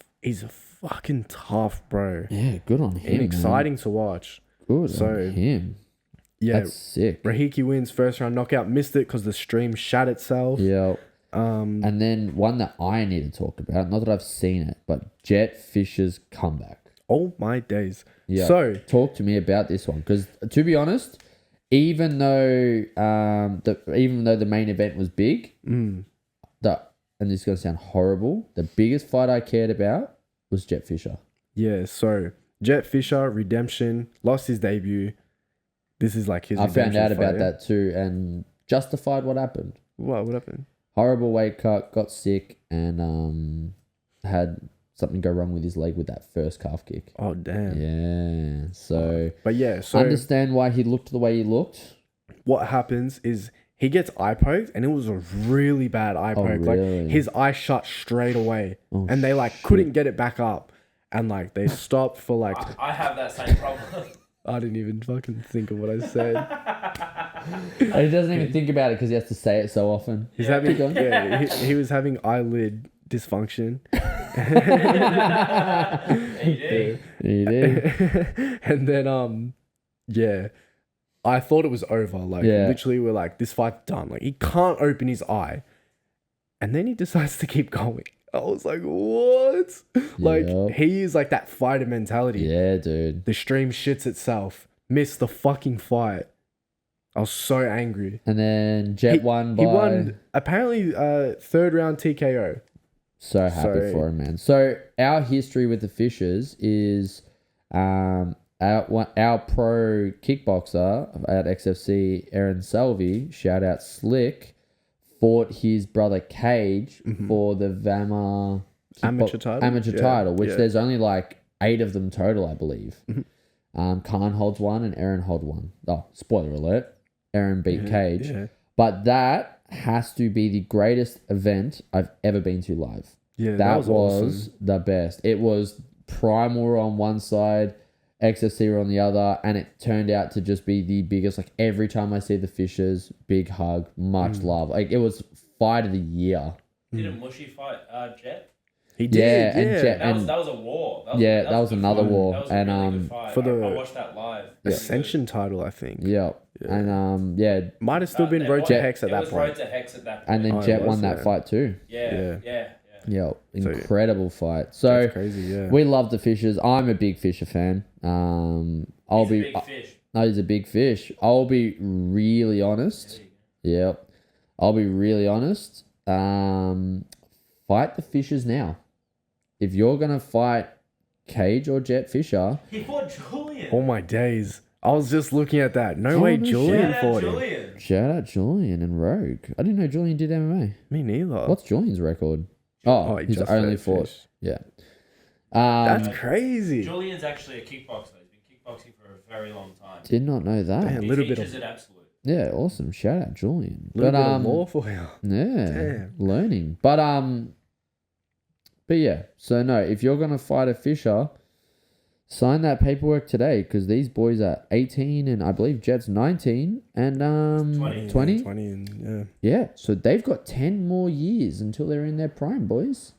fucking tough, bro. Yeah, good on him. And exciting to watch. Man. Good So, on him. Yeah, That's sick. Rahiki wins first round knockout. Missed it because the stream shat itself. Yeah. And then one that I need to talk about, not that I've seen it, but Jet Fisher's comeback. Oh my days. Yeah. So talk to me about this one, because to be honest, even though the main event was big, and this is gonna sound horrible, the biggest fight I cared about was Jet Fisher. yeah, so Jet Fisher redemption, lost his debut. This is like his. I found redemption out about fight. that too, and justified what happened. What happened? Horrible weight cut, got sick, and had something go wrong with his leg with that first calf kick. Oh damn. Yeah, so But yeah, so understand why he looked the way he looked. what happens is he gets eye poked, and it was a really bad eye poke. really? Like his eye shut straight away, Oh, and they like couldn't get it back up, and like they stopped for like I have that same problem. I didn't even fucking think of what I said. He doesn't even think about it because he has to say it so often. He's having Keep going. yeah, he was having eyelid dysfunction. AD. He did. And then yeah, I thought it was over. Like Yeah. literally we're like, this fight's done. Like he can't open his eye. And then he decides to keep going. I was like, what? Like Yep. he is like that fighter mentality. Yeah, dude. The stream shits itself. Missed the fucking fight. I was so angry. And then Jet won by... He won apparently third round TKO. So happy for him, man. So our history with the Fishers is our pro kickboxer at XFC, Aaron Selvey, shout out Slick, fought his brother Cage for the VAMA Amateur title? Amateur Yeah, title, which yeah. there's only like 8 of them total, I believe. Khan holds one and Aaron holds one. Oh, spoiler alert. Aaron beat Cage. Yeah. But that has to be the greatest event I've ever been to live. Yeah, That was was awesome. the best. It was Primal on one side, XFC on the other, and it turned out to just be the biggest. Like every time I see the Fishers, big hug, much love. Like it was fight of the year. Didn't Mushy fight Jet? He did. Yeah, Yeah, and Jet- That was a war. That was a good another fight. war. That was a And, really good fight. for the- I watched that live. Ascension title, I think. Yeah. And might have Still been It Road was- to Hex at it that was point. Road to Hex at that point. and then Oh, it Jet was, won that yeah. fight too. yeah. Yeah, incredible fight. So That's crazy, yeah. we love the Fishers. I'm a big Fisher fan. He's a big fish. No, he's a big fish. I'll be really honest. Yep. I'll be really honest. Fight the Fishers now. If you're going to fight Cage or Jet Fisher. He fought Julian. Oh my days. I was just looking at that. No way Julian fought him. Shout out Julian and Rogue. I didn't know Julian did MMA. Me neither. What's Julian's record? Oh, he he's just only fought fought. Fish. Yeah. That's crazy. Julian's actually a kickboxer. He's been kickboxing for a very long time. Did not know that. Man, He little bit teaches of at Absolute. Yeah, awesome. Shout out Julian. little bit of more for you. Yeah, Damn. learning. But yeah. So no, if you're gonna fight a Fisher, sign that paperwork today because these boys are 18 and I believe Jet's 19 and 20. 20 and Yeah, so they've got 10 more years until they're in their prime, boys.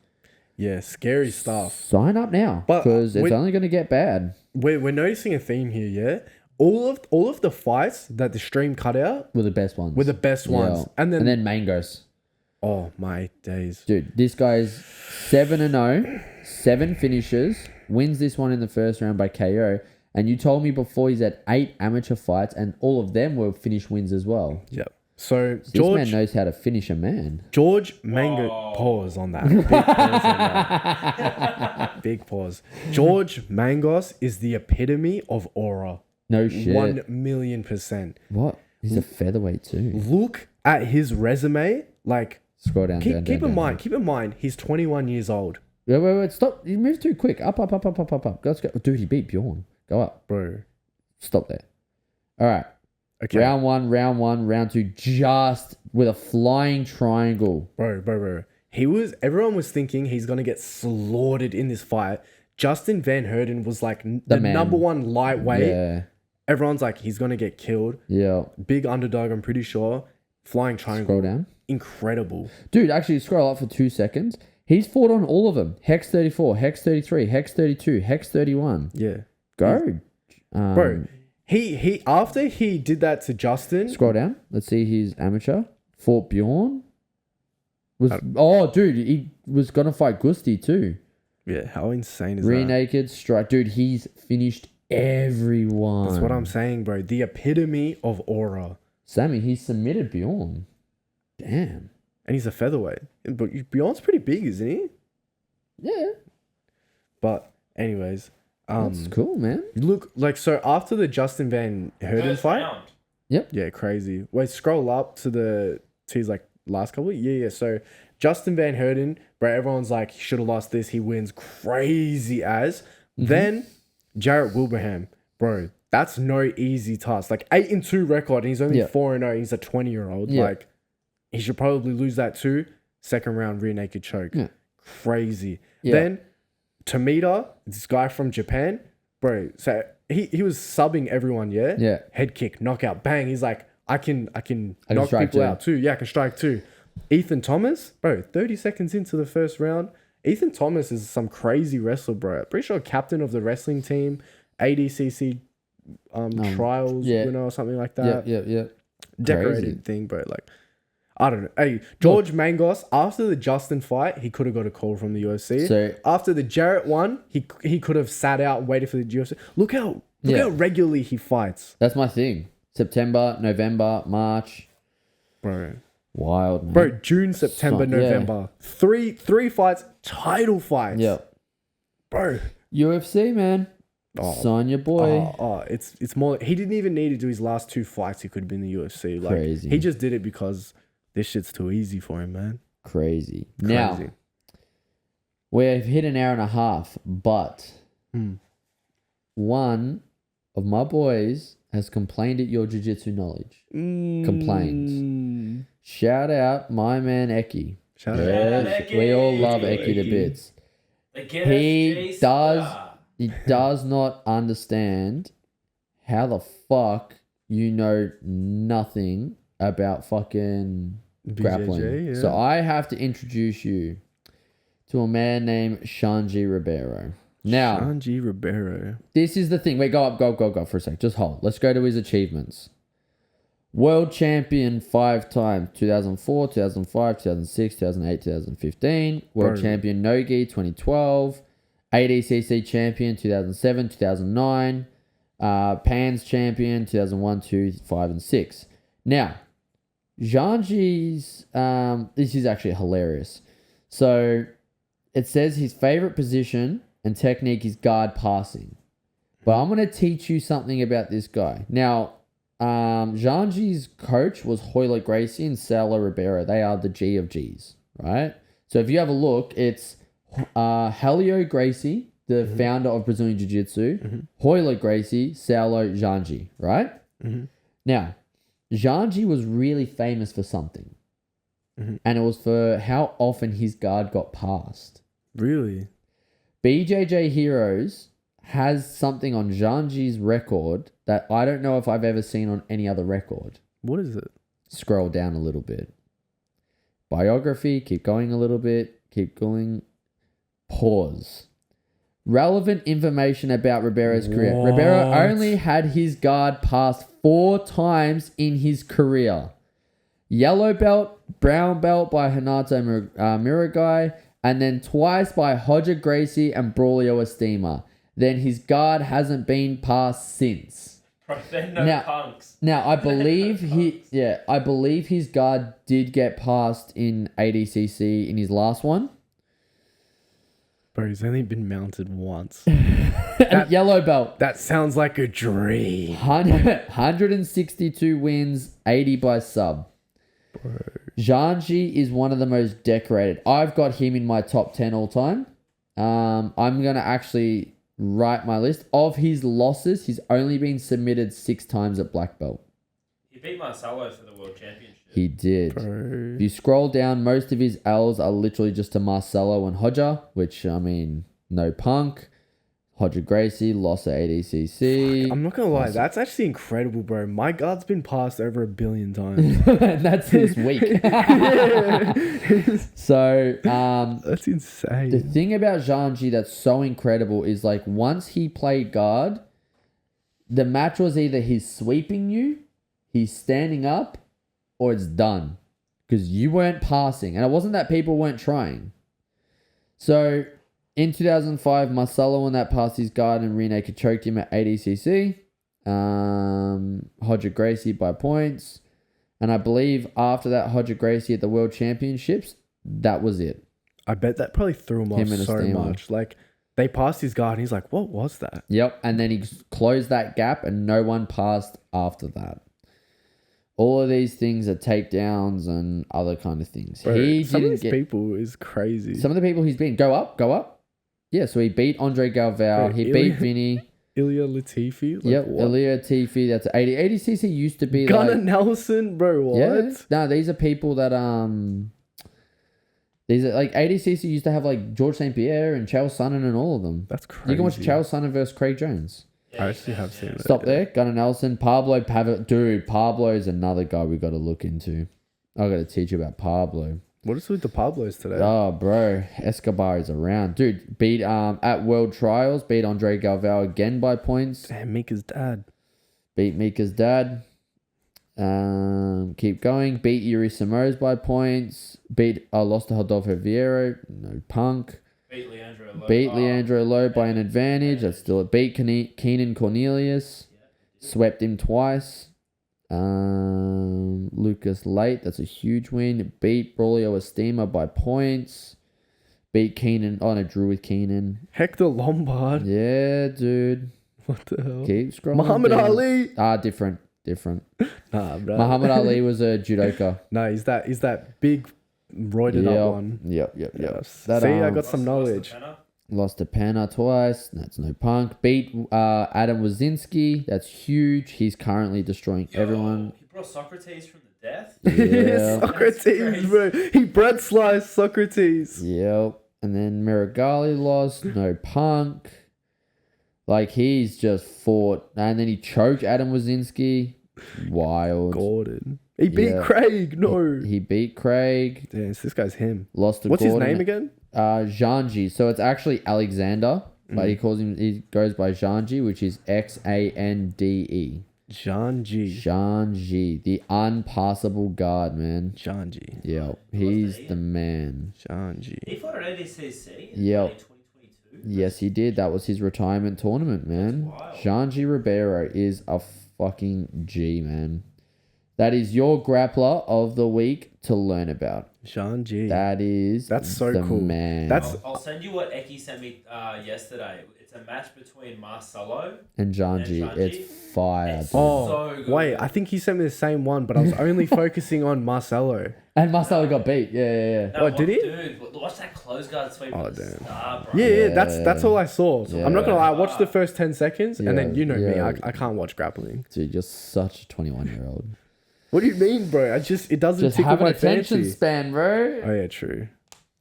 yeah, scary stuff. Sign up now But because it's with- only gonna get bad. We're noticing a theme here, yeah. All of the fights that the stream cut out Were the best ones. were the best ones, Yeah. and then Mangos. oh my days, Dude, this guy's 7-0, 7 finishes, wins this one in the first round by KO. And you told me before he's had 8 amateur fights, and all of them were finish wins as well. yep. So This George man knows how to finish a man. George Mango Whoa. pause on that. Big pause on that. Big pause. George Mangos is the epitome of aura. No shit. 1,000,000%. What? He's a featherweight too. Look at his resume. Like Scroll down. keep down, keep down, in down. mind. Keep in mind. He's 21 years old, Wait. Stop. You moved too quick. Up. Let's go. Dude, he beat Bjorn. Go up. bro. Stop there. All right. Okay, Round 1, round 2, just with a flying triangle. bro. Everyone was thinking he's gonna get slaughtered in this fight. Justin Van Herden was like the man. number one lightweight. Yeah. Everyone's like he's gonna get killed. Yeah. Big underdog, I'm pretty sure. Flying triangle. Scroll down. Incredible. Dude, actually, scroll up for 2 seconds. He's fought on all of them. Hex 34, Hex 33, Hex 32, Hex 31. Yeah. Go. Bro, he after he did that to Justin. Scroll down. Let's see his amateur. Fought Bjorn. Dude, he was going to fight Gusti too. Yeah, how insane is Rear that? naked, strike. Dude, he's finished everyone. That's what I'm saying, bro. The epitome of aura. Sammy, he submitted Bjorn. Damn. And he's a featherweight. But Bjorn's pretty big, isn't he? Yeah. But anyways, That's cool, man. look like so after the Justin Van Herden First fight. round. Yeah, crazy. Wait, scroll up to his like last couple. Yeah. So Justin Van Herden, bro, everyone's like he should have lost this. He wins crazy as. Then Jarrett Wilbraham, bro, that's no easy task. Like 8-2 record, and he's only 4-0. He's a 20-year-old. Yeah. Like he should probably lose that too. Second round rear naked choke. Yeah. Crazy. Yeah. Then Tomita, this guy from Japan, bro. So he was subbing everyone. Yeah. Head kick, knockout, bang. He's like, I can knock strike people too. out too. Yeah, I can strike too. Ethan Thomas, bro, 30 seconds into the first round. Ethan Thomas is some crazy wrestler, bro. Pretty sure captain of the wrestling team, ADCC trials winner or something like that. Yeah. Decorated Crazy. thing, bro. Like, I don't know. Hey, George Mangos, after the Justin fight, he could have got a call from the UFC. So- after the Jarrett one, he could have sat out and waited for the UFC. Look how regularly he fights, That's my thing. September, November, March. bro. Wild, man. Bro, June, September, Yeah. November. Three fights, title fights. Yeah. Bro. UFC, man. Sign your boy. It's more. He didn't even need to do his last 2 fights. He could have been in the UFC. Like Crazy. he just did it because this shit's too easy for him, man. Crazy. Crazy. Now, we've hit an hour and a half, but one of my boys has complained at your jiu-jitsu knowledge. Complained. Shout out my man Eki. Shout out. Yes, Eki. we all love Eki. Eki to bits. The Guinness He J does. Star. He does not understand how the fuck you know nothing about fucking grappling. yeah. So I have to introduce you to a man named Shanji Ribeiro. Now, Shanji Ribeiro. this is the thing. Wait, go up for a sec. Just hold. Let's go to his achievements. World champion 5 times, 2004, 2005, 2006, 2008, 2015. World Bro. champion Nogi 2012. ADCC champion 2007, 2009. Pan's champion 2001, 2, 5, and 6. Now, Zhangji's, this is actually hilarious. So it says his favorite position and technique is guard passing. But I'm going to teach you something about this guy. Now, Zhangji's coach was Hoyle Gracie and Saulo Ribeiro. They are the G of Gs, right? So if you have a look, it's Helio Gracie, the founder of Brazilian Jiu-Jitsu, Hoyle Gracie, Saulo, Zhangji, right? Now, Zhangji was really famous for something. And it was for how often his guard got passed. Really? BJJ Heroes has something on Zhangji's record that I don't know if I've ever seen on any other record. What is it? Scroll down a little bit. Biography, keep going a little bit, keep going. Pause. Relevant information about Ribeiro's career. What? Ribeiro only had his guard passed 4 times in his career. Yellow belt, brown belt by Hanato Miragai, and then twice by Roger Gracie and Braulio Estima. Then his guard hasn't been passed since. Bro, they're no punks. Now I believe I believe his guard did get passed in ADCC in his last one. Bro, he's only been mounted once. And yellow belt. That sounds like a dream. 162 wins, 80 by sub. Bro. Zhangji is one of the most decorated. I've got him in my top 10 all time. I'm going to actually write my list. Of his losses, he's only been submitted 6 times at black belt. He beat Marcelo for the World Championship. He did. Bro. If you scroll down, most of his L's are literally just to Marcelo and Hodger, which, I mean, no punk. Hodger Gracie lost at ADCC. I'm not going to lie. That's actually incredible, bro. My guard's been passed over 1 billion times. That's this week. So, That's insane. the thing about Zhangji that's so incredible is like once he played guard, the match was either he's sweeping you, he's standing up, or it's done. Because you weren't passing. And it wasn't that people weren't trying. So in 2005, Marcelo won that past his guard and rear naked choked him at ADCC. Hodger Gracie by points. And I believe after that, Hodger Gracie at the World Championships, that was it. I bet that probably threw him off so much. Like, they passed his guard and he's like, what was that? Yep. And then he closed that gap and no one passed after that. All of these things are takedowns and other kind of things. Bro, He some of didn't these get people is crazy. some of the people he's beaten. Go up. Yeah, so he beat Andre Galvao. Bro, He beat Vinny. Ilya Latifi? Like, Yep, what? Ilya Latifi. That's 80. ADCC used to be Gunnar like... Nelson, bro, what? Yeah. No, these are people that... These are like ADCC used to have like George St. Pierre and Chael Sonnen and all of them. That's crazy. You can watch Chael Sonnen versus Craig Jones. I actually have seen that. Stop there. Gunnar Nelson. Pablo Pavel. Dude, Pablo is another guy we got to look into. I got to teach you about Pablo. What is with the Pablos today? Oh, bro. Escobar is around. Dude, beat at World Trials, beat Andre Galvao again by points. Damn, Mika's dad. Beat Mika's dad. Keep going. Beat Yuri Simões by points. Lost to Rodolfo Vieira. No punk. Beat Leandro Lowe by an advantage. That's still it. Beat Keenan Cornelius. Swept him twice. Lucas Late. That's a huge win. Beat Braulio Estima by points. Beat Keenan. Oh no, drew with Keenan. Hector Lombard. Yeah, dude. What the hell? Keep scrolling. Muhammad down. Ali. Different. Nah, bro. Muhammad Ali was a judoka. No, he's that big roided up one. Yep. Yes. That, See, I got some knowledge. Lost to Penna twice. That's no punk. Beat Adam Wazinski. That's huge. He's currently destroying everyone. He brought Socrates from the death. Yeah. Socrates, bro. He bread sliced Socrates. Yep. And then Miragali lost. No punk. Like, he's just fought. And then he choked Adam Wazinski. Wild. Gordon. He beat Craig. No. He beat Craig. Yeah, this guy's him. Lost to What's Gordon. his name again? Zhangji. So it's actually Alexander. But he goes by Zhangji, which is Xande. Zhangji. Zhangji. The unpassable guard, man. Zhangji. Yep. He's the man. Zhangji. He fought at ADCC in Yep. 2022. Yes, he did. That was his retirement tournament, man. wild. Shanji Ribeiro is a fucking G, man. That is your grappler of the week to learn about. Sean G. That's so the cool. man. I'll send you what Eki sent me yesterday. It's a match between Marcelo. and Janji. Shanji. It's fire. It's dude. so good. Wait, I think he sent me the same one, but I was only focusing on Marcelo. And Marcelo got beat. Yeah. No, did he? Dude, watch that close guard sweep. Oh, Oh, the damn. star, bro. Yeah, that's all I saw. So I'm not gonna lie, I watched the Yeah. first 10 seconds, and then you know me, Yeah. I can't watch grappling. Dude, you're such a 21-year-old. What do you mean, bro? It doesn't Just tickle have an my attention fancy. span, bro. Oh yeah, true.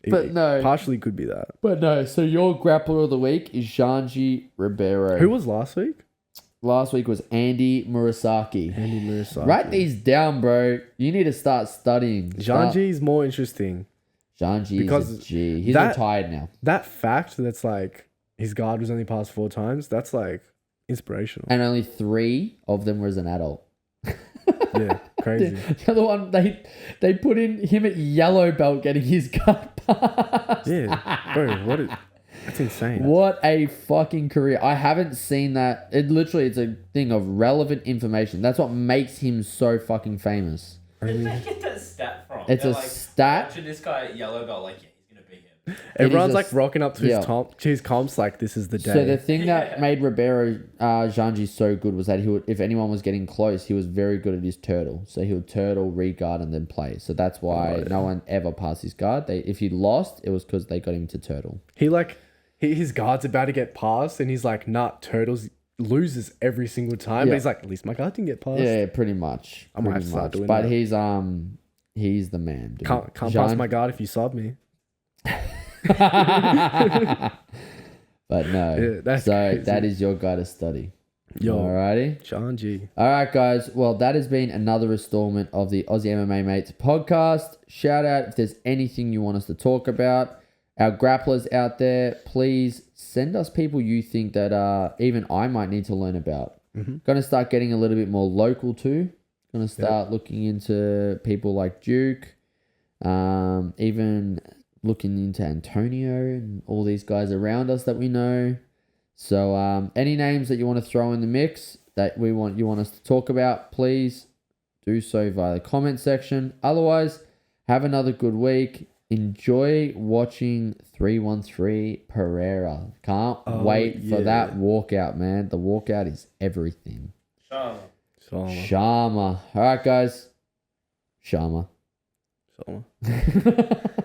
But no. partially could be that. But no, so your grappler of the week is Janji Ribeiro. Who was last week? Last week was Andy Murasaki. Andy Murasaki. Write these down, bro. You need to start studying. Janji is more interesting. Janji Because is a G. He's that- retired now. That fact that's like his guard was only passed 4 times. That's like inspirational. And only 3 of them was an adult. Yeah, crazy. The other one, they put in him at yellow belt getting his guard passed. Yeah, bro, that's insane. What a fucking career. I haven't seen that. It's a thing of relevant information. That's what makes him so fucking famous. Where did they get that stat from? It's They're a like, stat. watching this guy at yellow belt, like, yeah, he's gonna beat him. Everyone's a like rocking up to yeah. his comps like this is the day. So the thing that made Ribeiro Janji so good was that he would, if anyone was getting close, he was very good at his turtle. So he would turtle, re-guard, and then play. So that's why no one ever passed his guard. If he lost, it was because they got him to turtle. His guard's about to get passed, and he's like, "Nah, turtles loses every single time." Yeah. But he's like, "At least my guard didn't get passed." Yeah, pretty much. I might Pretty start much. doing But that. he's the man. Dude. Can't pass my guard if you sub me. But no. Yeah, that's so crazy. that is your guy to study. Yo, Alrighty. Sean G. All right, guys. Well, that has been another installment of the Aussie MMA Mates podcast. Shout out if there's anything you want us to talk about. Our grapplers out there, please send us people you think that even I might need to learn about. Mm-hmm. Going to start getting a little bit more local too. Going to start looking into people like Duke, even looking into Antonio and all these guys around us that we know. So any names that you want to throw in the mix that you want us to talk about, please do so via the comment section. Otherwise, have another good week. Enjoy watching 313 Pereira. Can't wait for that walkout, man. The walkout is everything. Shama. All right, guys. Shama.